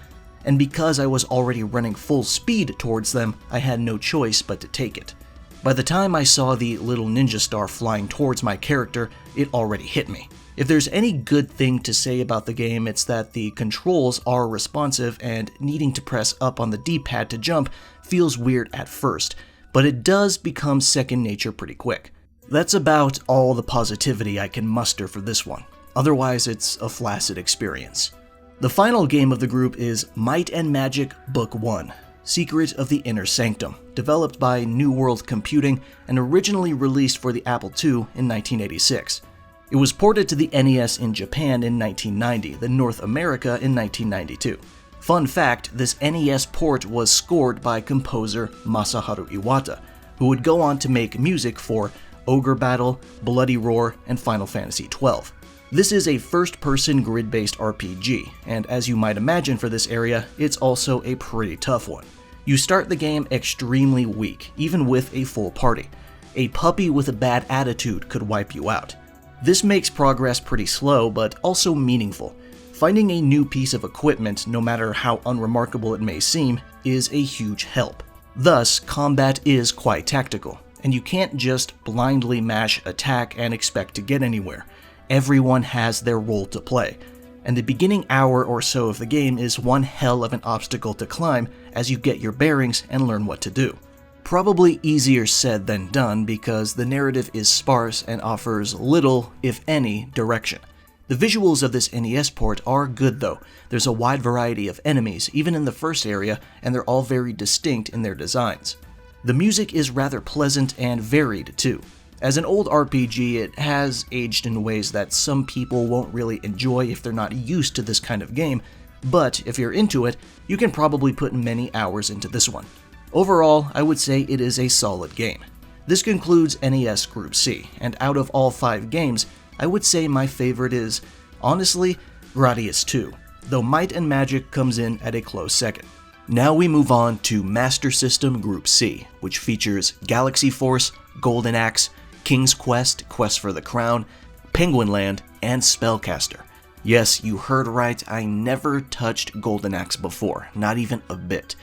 and because I was already running full speed towards them, I had no choice but to take it. By the time I saw the little ninja star flying towards my character, it already hit me. If there's any good thing to say about the game, it's that the controls are responsive and needing to press up on the D-pad to jump feels weird at first, but it does become second nature pretty quick. That's about all the positivity I can muster for this one. Otherwise, it's a flaccid experience. The final game of the group is Might and Magic Book 1, Secret of the Inner Sanctum, developed by New World Computing and originally released for the Apple II in 1986. It was ported to the NES in Japan in 1990, then North America in 1992. Fun fact, this NES port was scored by composer Masaharu Iwata, who would go on to make music for Ogre Battle, Bloody Roar, and Final Fantasy XII. This is a first-person grid-based RPG, and as you might imagine for this area, it's also a pretty tough one. You start the game extremely weak, even with a full party. A puppy with a bad attitude could wipe you out. This makes progress pretty slow, but also meaningful. Finding a new piece of equipment, no matter how unremarkable it may seem, is a huge help. Thus, combat is quite tactical, and you can't just blindly mash attack and expect to get anywhere. Everyone has their role to play, and the beginning hour or so of the game is one hell of an obstacle to climb as you get your bearings and learn what to do. Probably easier said than done because the narrative is sparse and offers little, if any, direction. The visuals of this NES port are good though. There's a wide variety of enemies, even in the first area, and they're all very distinct in their designs. The music is rather pleasant and varied too. As an old RPG, it has aged in ways that some people won't really enjoy if they're not used to this kind of game, but if you're into it, you can probably put many hours into this one. Overall, I would say it is a solid game. This concludes NES Group C, and out of all 5 games, I would say my favorite is, honestly, Gradius 2, though Might and Magic comes in at a close second. Now we move on to Master System Group C, which features Galaxy Force, Golden Axe, King's Quest, Quest for the Crown, Penguin Land, and Spellcaster. Yes, you heard right, I never touched Golden Axe before, not even a bit.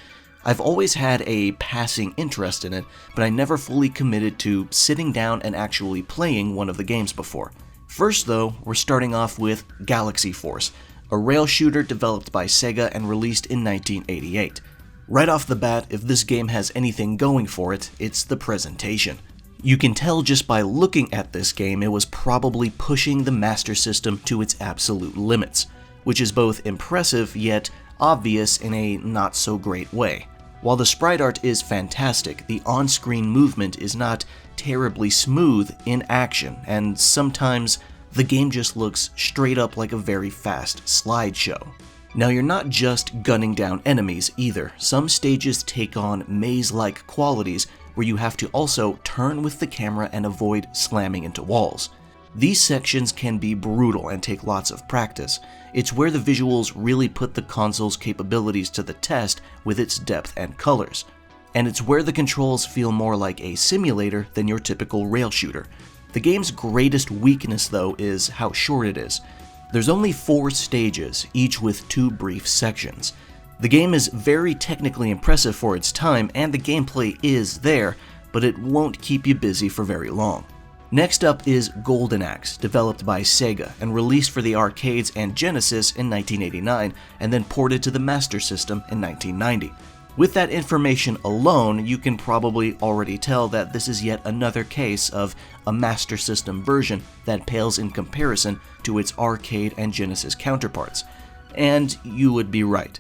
I've always had a passing interest in it, but I never fully committed to sitting down and actually playing one of the games before. First though, we're starting off with Galaxy Force, a rail shooter developed by Sega and released in 1988. Right off the bat, if this game has anything going for it, it's the presentation. You can tell just by looking at this game it was probably pushing the Master System to its absolute limits, which is both impressive yet obvious in a not-so-great way. While the sprite art is fantastic, the on-screen movement is not terribly smooth in action, and sometimes the game just looks straight up like a very fast slideshow. Now you're not just gunning down enemies either. Some stages take on maze-like qualities where you have to also turn with the camera and avoid slamming into walls. These sections can be brutal and take lots of practice. It's where the visuals really put the console's capabilities to the test with its depth and colors. And it's where the controls feel more like a simulator than your typical rail shooter. The game's greatest weakness though is how short it is. There's only 4 stages, each with 2 brief sections. The game is very technically impressive for its time and the gameplay is there, but it won't keep you busy for very long. Next up is Golden Axe, developed by Sega and released for the arcades and Genesis in 1989 and then ported to the Master System in 1990. With that information alone, you can probably already tell that this is yet another case of a Master System version that pales in comparison to its arcade and Genesis counterparts. And you would be right.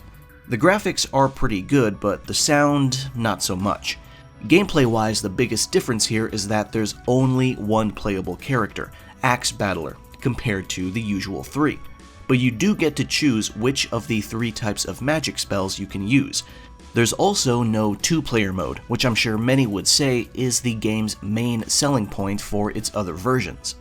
The graphics are pretty good, but the sound, not so much. Gameplay-wise, the biggest difference here is that there's only one playable character, Axe Battler, compared to the usual 3. But you do get to choose which of the 3 types of magic spells you can use. There's also no 2-player mode, which I'm sure many would say is the game's main selling point for its other versions.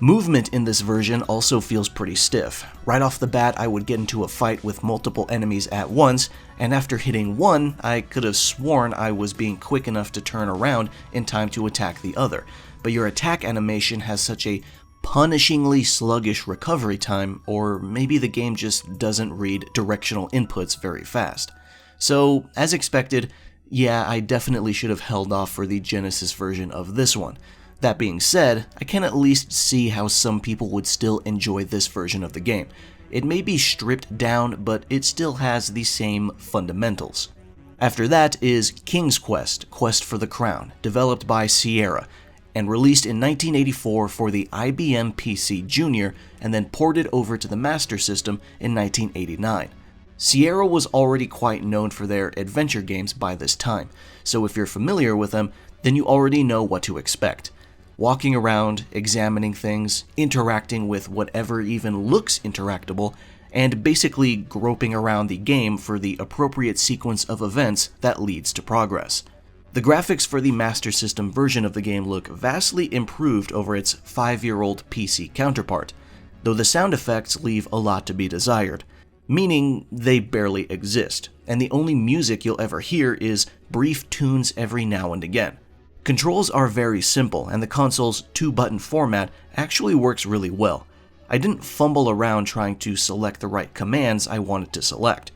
Movement in this version also feels pretty stiff. Right off the bat, I would get into a fight with multiple enemies at once, and after hitting one, I could have sworn I was being quick enough to turn around in time to attack the other. But your attack animation has such a punishingly sluggish recovery time, or maybe the game just doesn't read directional inputs very fast. So, as expected, yeah, I definitely should have held off for the Genesis version of this one. That being said, I can at least see how some people would still enjoy this version of the game. It may be stripped down, but it still has the same fundamentals. After that is King's Quest: Quest for the Crown, developed by Sierra, and released in 1984 for the IBM PC Junior, and then ported over to the Master System in 1989. Sierra was already quite known for their adventure games by this time, so if you're familiar with them, then you already know what to expect. Walking around, examining things, interacting with whatever even looks interactable, and basically groping around the game for the appropriate sequence of events that leads to progress. The graphics for the Master System version of the game look vastly improved over its 5-year-old PC counterpart, though the sound effects leave a lot to be desired, meaning they barely exist, and the only music you'll ever hear is brief tunes every now and again. Controls are very simple, and the console's 2-button format actually works really well. I didn't fumble around trying to select the right commands I wanted to select.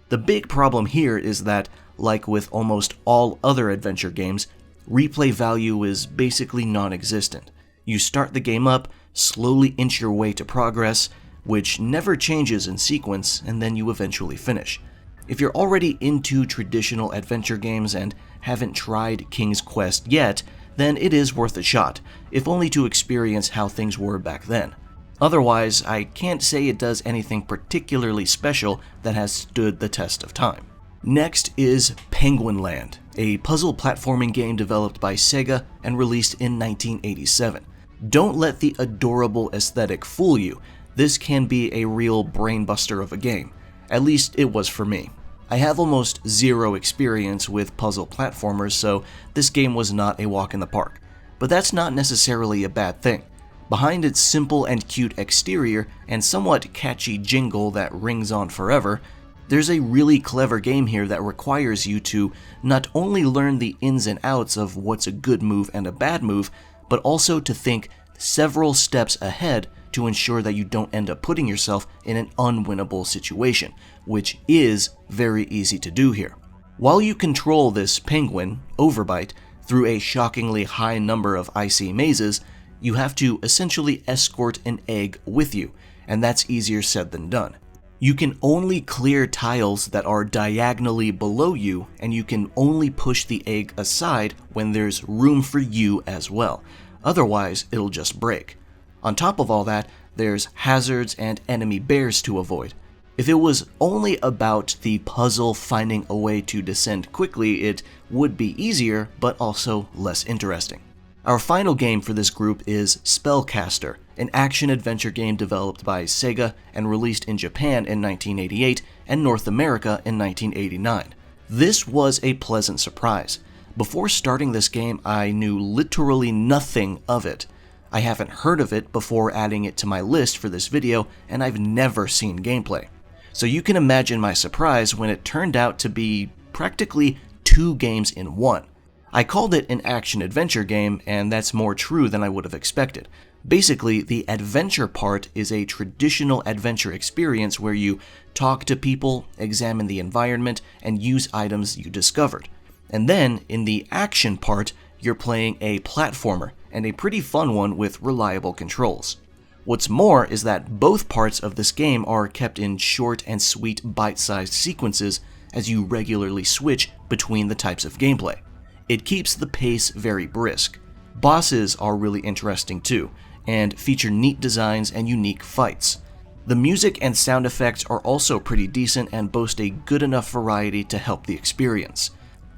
The big problem here is that, like with almost all other adventure games, replay value is basically non-existent. You start the game up, slowly inch your way to progress, which never changes in sequence, and then you eventually finish. If you're already into traditional adventure games and haven't tried King's Quest yet, then it is worth a shot, if only to experience how things were back then. Otherwise, I can't say it does anything particularly special that has stood the test of time. Next is Penguin Land, a puzzle platforming game developed by Sega and released in 1987. Don't let the adorable aesthetic fool you. This can be a real brainbuster of a game. At least it was for me. I have almost zero experience with puzzle platformers, so this game was not a walk in the park. But that's not necessarily a bad thing. Behind its simple and cute exterior and somewhat catchy jingle that rings on forever, there's a really clever game here that requires you to not only learn the ins and outs of what's a good move and a bad move, but also to think several steps ahead to ensure that you don't end up putting yourself in an unwinnable situation, which is very easy to do here. While you control this penguin, Overbite, through a shockingly high number of icy mazes, you have to essentially escort an egg with you, and that's easier said than done. You can only clear tiles that are diagonally below you, and you can only push the egg aside when there's room for you as well. Otherwise, it'll just break. On top of all that, there's hazards and enemy bears to avoid. If it was only about the puzzle finding a way to descend quickly, it would be easier, but also less interesting. Our final game for this group is Spellcaster, an action-adventure game developed by Sega and released in Japan in 1988 and North America in 1989. This was a pleasant surprise. Before starting this game, I knew literally nothing of it. I haven't heard of it before adding it to my list for this video, and I've never seen gameplay. So you can imagine my surprise when it turned out to be practically 2 games in one. I called it an action-adventure game, and that's more true than I would have expected. Basically, the adventure part is a traditional adventure experience where you talk to people, examine the environment, and use items you discovered. And then, in the action part, you're playing a platformer, and a pretty fun one with reliable controls. What's more is that both parts of this game are kept in short and sweet bite-sized sequences as you regularly switch between the types of gameplay. It keeps the pace very brisk. Bosses are really interesting too, and feature neat designs and unique fights. The music and sound effects are also pretty decent and boast a good enough variety to help the experience.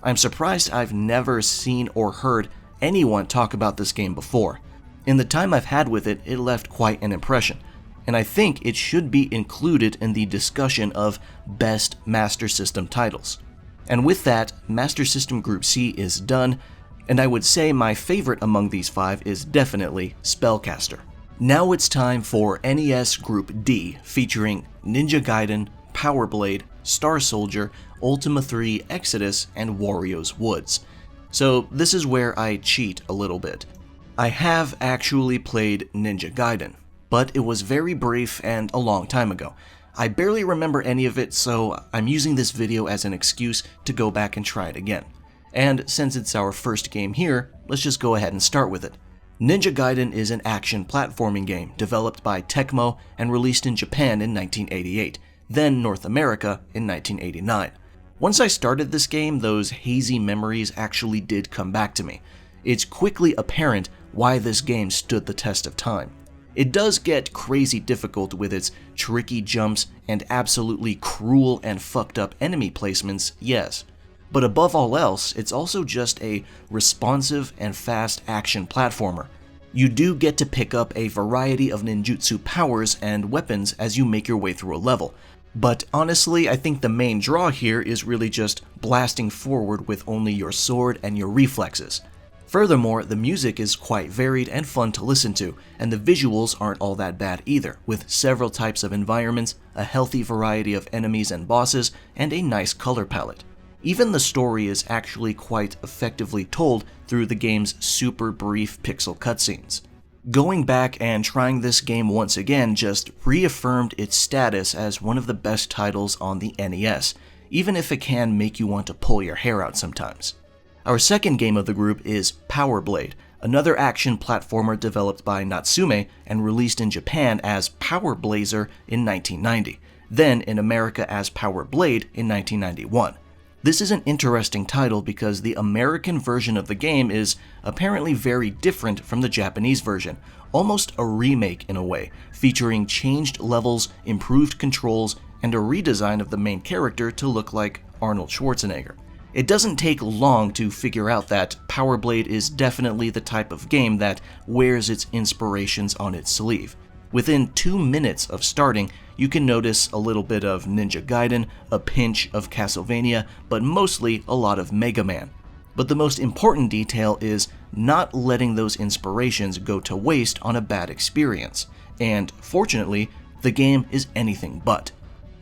I'm surprised I've never seen or heard anyone talk about this game before. In the time I've had with it, it left quite an impression, and I think it should be included in the discussion of best Master System titles. And with that, Master System Group C is done, and I would say my favorite among these 5 is definitely Spellcaster. Now it's time for NES Group D, featuring Ninja Gaiden, Power Blade, Star Soldier, Ultima 3, Exodus, and Wario's Woods. So this is where I cheat a little bit. I have actually played Ninja Gaiden, but it was very brief and a long time ago. I barely remember any of it, so I'm using this video as an excuse to go back and try it again. And since it's our first game here, let's just go ahead and start with it. Ninja Gaiden is an action platforming game developed by Tecmo and released in Japan in 1988, then North America in 1989. Once I started this game, those hazy memories actually did come back to me. It's quickly apparent why this game stood the test of time. It does get crazy difficult with its tricky jumps and absolutely cruel and fucked up enemy placements, yes. But above all else, it's also just a responsive and fast action platformer. You do get to pick up a variety of ninjutsu powers and weapons as you make your way through a level. But honestly, I think the main draw here is really just blasting forward with only your sword and your reflexes. Furthermore, the music is quite varied and fun to listen to, and the visuals aren't all that bad either, with several types of environments, a healthy variety of enemies and bosses, and a nice color palette. Even the story is actually quite effectively told through the game's super brief pixel cutscenes. Going back and trying this game once again just reaffirmed its status as one of the best titles on the NES, even if it can make you want to pull your hair out sometimes. Our second game of the group is Power Blade, another action platformer developed by Natsume and released in Japan as Power Blazer in 1990, then in America as Power Blade in 1991. This is an interesting title because the American version of the game is apparently very different from the Japanese version, almost a remake in a way, featuring changed levels, improved controls, and a redesign of the main character to look like Arnold Schwarzenegger. It doesn't take long to figure out that Power Blade is definitely the type of game that wears its inspirations on its sleeve. Within 2 minutes of starting, you can notice a little bit of Ninja Gaiden, a pinch of Castlevania, but mostly a lot of Mega Man. But the most important detail is not letting those inspirations go to waste on a bad experience, and fortunately, the game is anything but.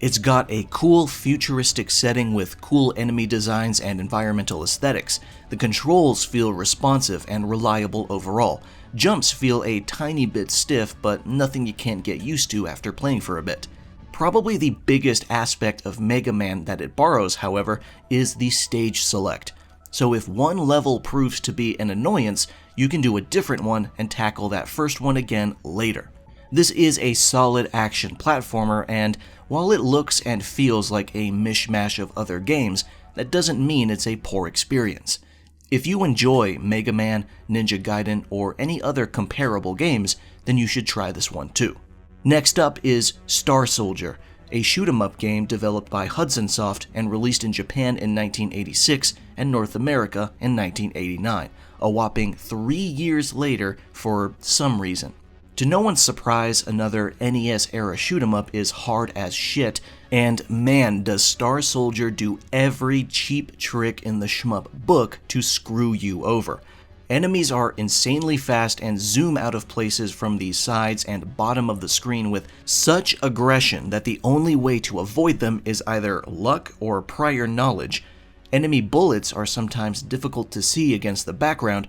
It's got a cool futuristic setting with cool enemy designs and environmental aesthetics. The controls feel responsive and reliable overall. Jumps feel a tiny bit stiff, but nothing you can't get used to after playing for a bit. Probably the biggest aspect of Mega Man that it borrows, however, is the stage select. So if one level proves to be an annoyance, you can do a different one and tackle that first one again later. This is a solid action platformer, and while it looks and feels like a mishmash of other games, that doesn't mean it's a poor experience. If you enjoy Mega Man, Ninja Gaiden, or any other comparable games, then you should try this one too. Next up is Star Soldier, a shoot-'em-up game developed by Hudson Soft and released in Japan in 1986 and North America in 1989, a whopping 3 years later for some reason. To no one's surprise, another NES-era shoot-'em-up is hard as shit, and man, does Star Soldier do every cheap trick in the shmup book to screw you over. Enemies are insanely fast and zoom out of places from the sides and bottom of the screen with such aggression that the only way to avoid them is either luck or prior knowledge. Enemy bullets are sometimes difficult to see against the background,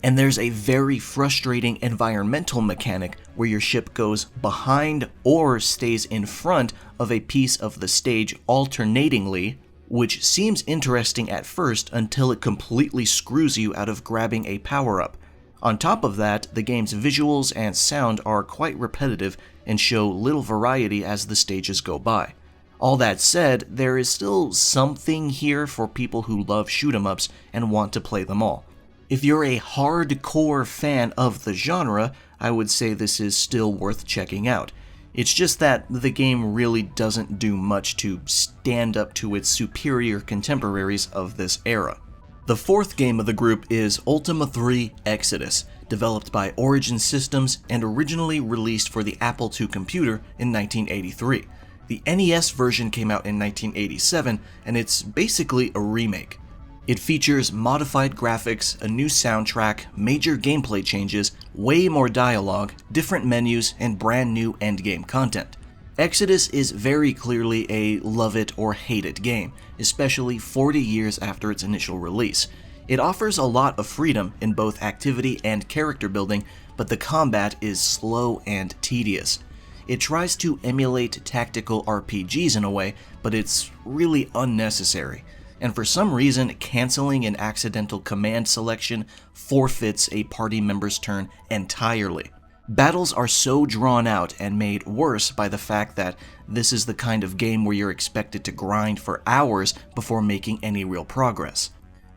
and there's a very frustrating environmental mechanic where your ship goes behind or stays in front of a piece of the stage alternatingly, which seems interesting at first until it completely screws you out of grabbing a power-up. On top of that, the game's visuals and sound are quite repetitive and show little variety as the stages go by. All that said, there is still something here for people who love shoot-'em-ups and want to play them all. If you're a hardcore fan of the genre, I would say this is still worth checking out. It's just that the game really doesn't do much to stand up to its superior contemporaries of this era. The fourth game of the group is Ultima 3 Exodus, developed by Origin Systems and originally released for the Apple II computer in 1983. The NES version came out in 1987, and it's basically a remake. It features modified graphics, a new soundtrack, major gameplay changes, way more dialogue, different menus, and brand new endgame content. Exodus is very clearly a love it or hate it game, especially 40 years after its initial release. It offers a lot of freedom in both activity and character building, but the combat is slow and tedious. It tries to emulate tactical RPGs in a way, but it's really unnecessary. And for some reason, canceling an accidental command selection forfeits a party member's turn entirely. Battles are so drawn out and made worse by the fact that this is the kind of game where you're expected to grind for hours before making any real progress.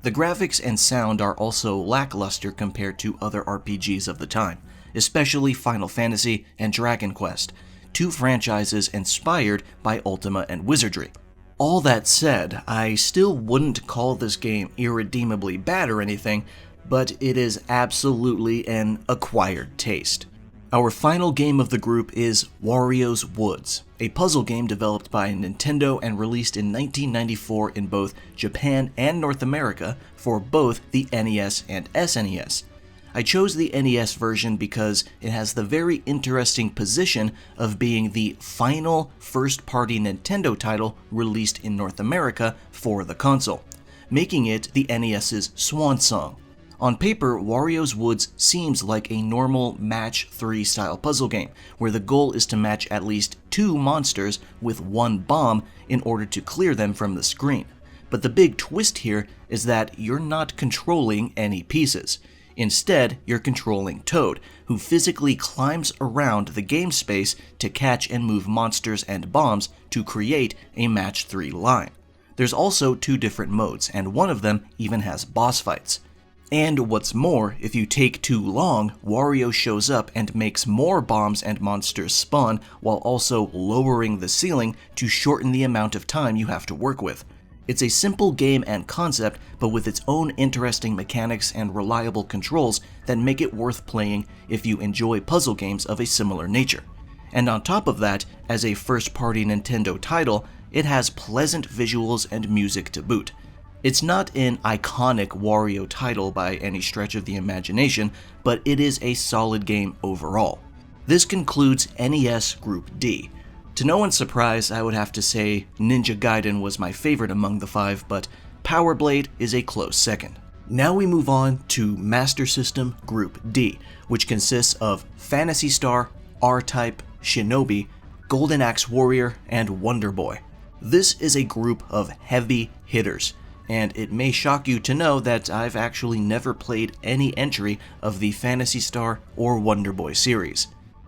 The graphics and sound are also lackluster compared to other RPGs of the time, especially Final Fantasy and Dragon Quest, two franchises inspired by Ultima and Wizardry. All that said, I still wouldn't call this game irredeemably bad or anything, but it is absolutely an acquired taste. Our final game of the group is Wario's Woods, a puzzle game developed by Nintendo and released in 1994 in both Japan and North America for both the NES and SNES. I chose the NES version because it has the very interesting position of being the final first-party Nintendo title released in North America for the console, making it the NES's swan song. On paper, Wario's Woods seems like a normal Match 3 style puzzle game, where the goal is to match at least 2 monsters with 1 bomb in order to clear them from the screen. But the big twist here is that you're not controlling any pieces. Instead, you're controlling Toad, who physically climbs around the game space to catch and move monsters and bombs to create a Match 3 line. There's also 2 different modes, and one of them even has boss fights. And what's more, if you take too long, Wario shows up and makes more bombs and monsters spawn while also lowering the ceiling to shorten the amount of time you have to work with. It's a simple game and concept, but with its own interesting mechanics and reliable controls that make it worth playing if you enjoy puzzle games of a similar nature. And on top of that, as a first-party Nintendo title, it has pleasant visuals and music to boot. It's not an iconic Wario title by any stretch of the imagination, but it is a solid game overall. This concludes NES Group D. To no one's surprise, I would have to say Ninja Gaiden was my favorite among the 5, but Power Blade is a close second. Now we move on to Master System Group D, which consists of Phantasy Star, R-Type, Shinobi, Golden Axe Warrior, and Wonder Boy. This is a group of heavy hitters, and it may shock you to know that I've actually never played any entry of the Phantasy Star or Wonder Boy series.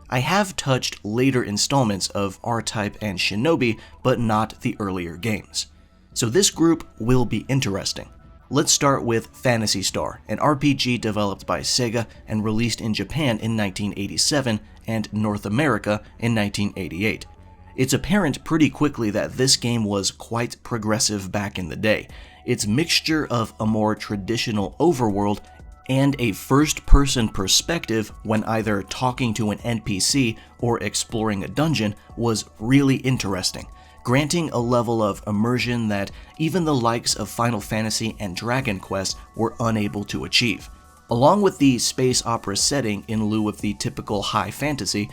I have touched later installments of R-Type and Shinobi, but not the earlier games. So this group will be interesting. Let's start with Phantasy Star, an RPG developed by Sega and released in Japan in 1987 and North America in 1988. It's apparent pretty quickly that this game was quite progressive back in the day. Its mixture of a more traditional overworld and a first-person perspective when either talking to an NPC or exploring a dungeon was really interesting, granting a level of immersion that even the likes of Final Fantasy and Dragon Quest were unable to achieve. Along with the space opera setting in lieu of the typical high fantasy,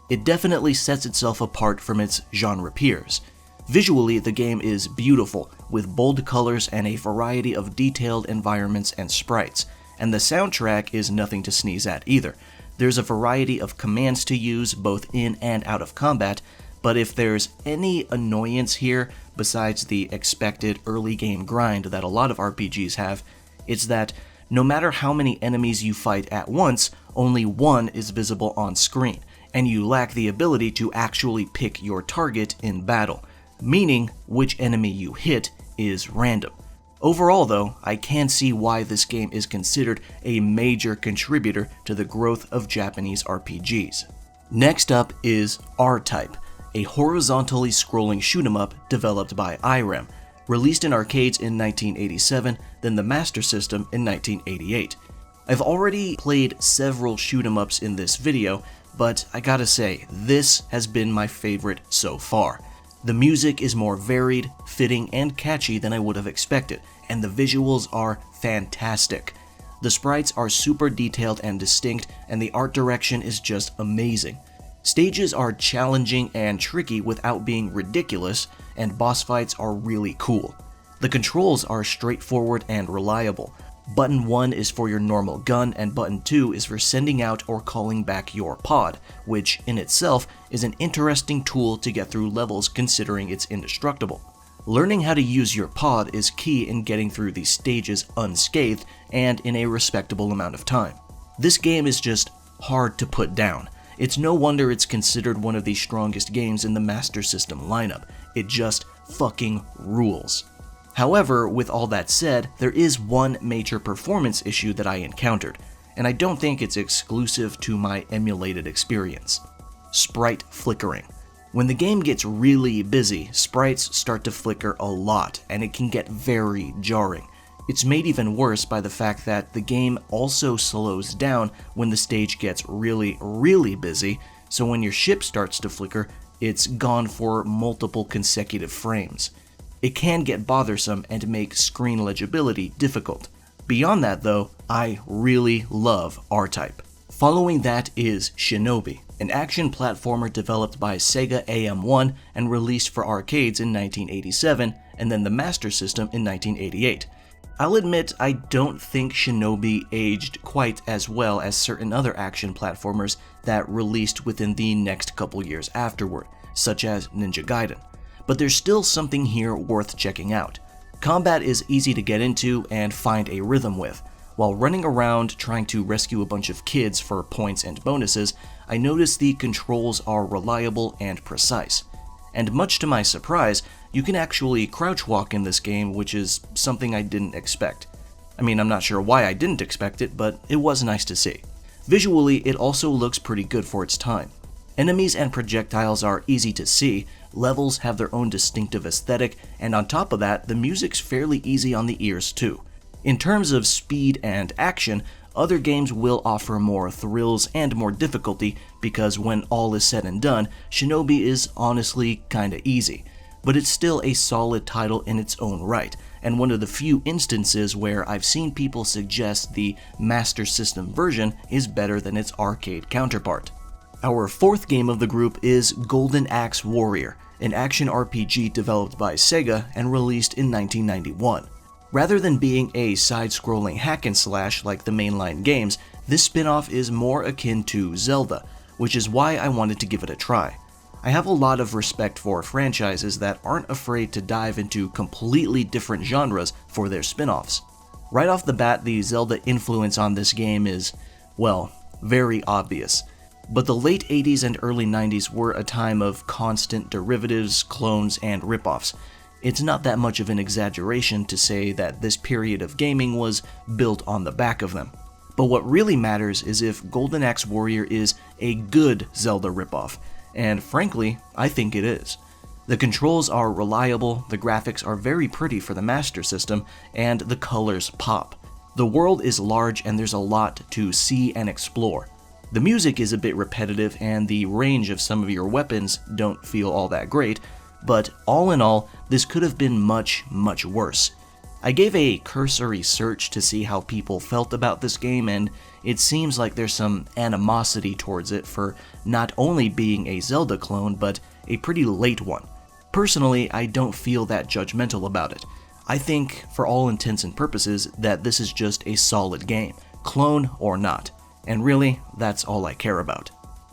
it definitely sets itself apart from its genre peers. Visually, the game is beautiful, with bold colors and a variety of detailed environments and sprites, and the soundtrack is nothing to sneeze at either. There's a variety of commands to use both in and out of combat, but if there's any annoyance here besides the expected early game grind that a lot of RPGs have, it's that no matter how many enemies you fight at once, only one is visible on screen, and you lack the ability to actually pick your target in battle, meaning which enemy you hit is random. Overall though, I can see why this game is considered a major contributor to the growth of Japanese RPGs. Next up is R-Type, a horizontally scrolling shoot-'em-up developed by IREM, released in arcades in 1987, then the Master System in 1988. I've already played several shoot-'em-ups in this video, but I gotta say, this has been my favorite so far. The music is more varied, fitting, and catchy than I would have expected, and the visuals are fantastic. The sprites are super detailed and distinct, and the art direction is just amazing. Stages are challenging and tricky without being ridiculous, and boss fights are really cool. The controls are straightforward and reliable. Button 1 is for your normal gun, and button 2 is for sending out or calling back your pod, which in itself is an interesting tool to get through levels considering it's indestructible. Learning how to use your pod is key in getting through these stages unscathed and in a respectable amount of time. This game is just hard to put down. It's no wonder it's considered one of the strongest games in the Master System lineup. It just fucking rules. However, with all that said, there is one major performance issue that I encountered, and I don't think it's exclusive to my emulated experience. Sprite flickering. When the game gets really busy, sprites start to flicker a lot, and it can get very jarring. It's made even worse by the fact that the game also slows down when the stage gets really busy, so when your ship starts to flicker, it's gone for multiple consecutive frames. It can get bothersome and make screen legibility difficult. Beyond that though, I really love R-Type. Following that is Shinobi, an action platformer developed by Sega AM1 and released for arcades in 1987 and then the Master System in 1988. I'll admit I don't think Shinobi aged quite as well as certain other action platformers that released within the next couple years afterward, such as Ninja Gaiden. But there's still something here worth checking out. Combat is easy to get into and find a rhythm with. While running around trying to rescue a bunch of kids for points and bonuses, I noticed the controls are reliable and precise. And much to my surprise, you can actually crouch walk in this game, which is something I didn't expect. I mean, I'm not sure why I didn't expect it, but it was nice to see. Visually, it also looks pretty good for its time. Enemies and projectiles are easy to see, levels have their own distinctive aesthetic, and on top of that, the music's fairly easy on the ears too. In terms of speed and action, other games will offer more thrills and more difficulty because when all is said and done, Shinobi is honestly kinda easy. But it's still a solid title in its own right, and one of the few instances where I've seen people suggest the Master System version is better than its arcade counterpart. Our fourth game of the group is Golden Axe Warrior, an action RPG developed by Sega and released in 1991. Rather than being a side-scrolling hack-and-slash like the mainline games, this spin-off is more akin to Zelda, which is why I wanted to give it a try. I have a lot of respect for franchises that aren't afraid to dive into completely different genres for their spin-offs. Right off the bat, the Zelda influence on this game is, well, very obvious. But the late 80s and early 90s were a time of constant derivatives, clones, and ripoffs. It's not that much of an exaggeration to say that this period of gaming was built on the back of them. But what really matters is if Golden Axe Warrior is a good Zelda ripoff, and frankly, I think it is. The controls are reliable, the graphics are very pretty for the Master System, and the colors pop. The world is large and there's a lot to see and explore. The music is a bit repetitive and the range of some of your weapons don't feel all that great, but all in all, this could have been much, much worse. I gave a cursory search to see how people felt about this game, and it seems like there's some animosity towards it for not only being a Zelda clone, but a pretty late one. Personally, I don't feel that judgmental about it. I think, for all intents and purposes, that this is just a solid game, clone or not. And really, that's all I care about.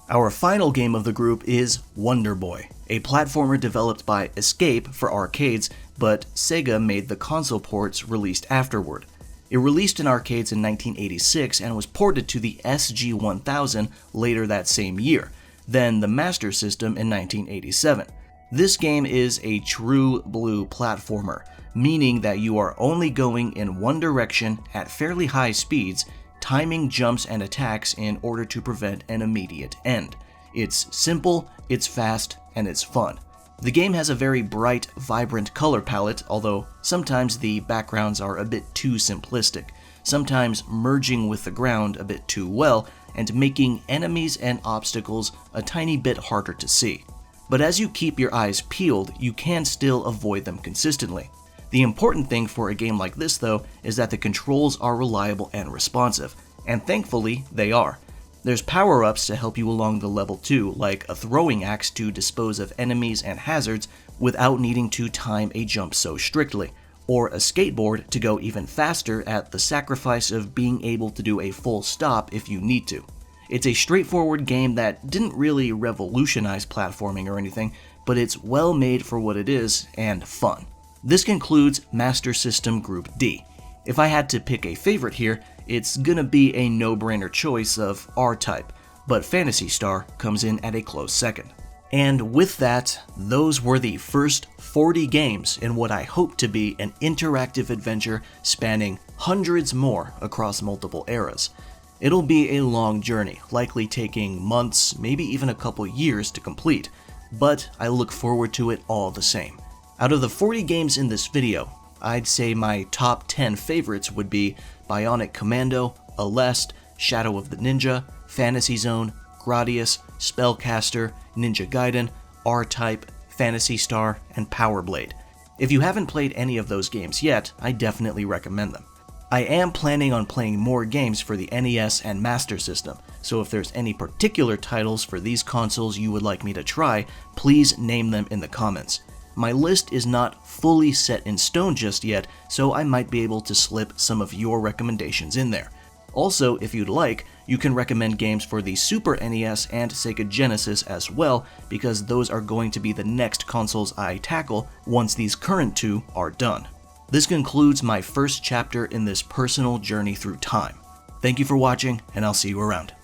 Our final game of the group is Wonder Boy, a platformer developed by Escape for arcades, but Sega made the console ports released afterward. It released in arcades in 1986 and was ported to the SG-1000 later that same year, then the Master System in 1987. This game is a true blue platformer, meaning that you are only going in one direction at fairly high speeds, timing jumps and attacks in order to prevent an immediate end. It's simple, it's fast, and it's fun. The game has a very bright, vibrant color palette, although sometimes the backgrounds are a bit too simplistic, sometimes merging with the ground a bit too well, and making enemies and obstacles a tiny bit harder to see. But as you keep your eyes peeled, you can still avoid them consistently. The important thing for a game like this, though, is that the controls are reliable and responsive, and thankfully, they are. There's power-ups to help you along the level too, like a throwing axe to dispose of enemies and hazards without needing to time a jump so strictly, or a skateboard to go even faster at the sacrifice of being able to do a full stop if you need to. It's a straightforward game that didn't really revolutionize platforming or anything, but it's well made for what it is and fun. This concludes Master System Group D. If I had to pick a favorite here, it's gonna be a no-brainer choice of R-Type, but Phantasy Star comes in at a close second. And with that, those were the first 40 games in what I hope to be an interactive adventure spanning hundreds more across multiple eras. It'll be a long journey, likely taking months, maybe even a couple years to complete, but I look forward to it all the same. Out of the 40 games in this video, I'd say my top 10 favorites would be Bionic Commando, Aleste, Shadow of the Ninja, Fantasy Zone, Gradius, Spellcaster, Ninja Gaiden, R-Type, Phantasy Star, and Power Blade. If you haven't played any of those games yet, I definitely recommend them. I am planning on playing more games for the NES and Master System, so if there's any particular titles for these consoles you would like me to try, please name them in the comments. My list is not fully set in stone just yet, so I might be able to slip some of your recommendations in there. Also, if you'd like, you can recommend games for the Super NES and Sega Genesis as well, because those are going to be the next consoles I tackle once these current two are done. This concludes my first chapter in this personal journey through time. Thank you for watching, and I'll see you around.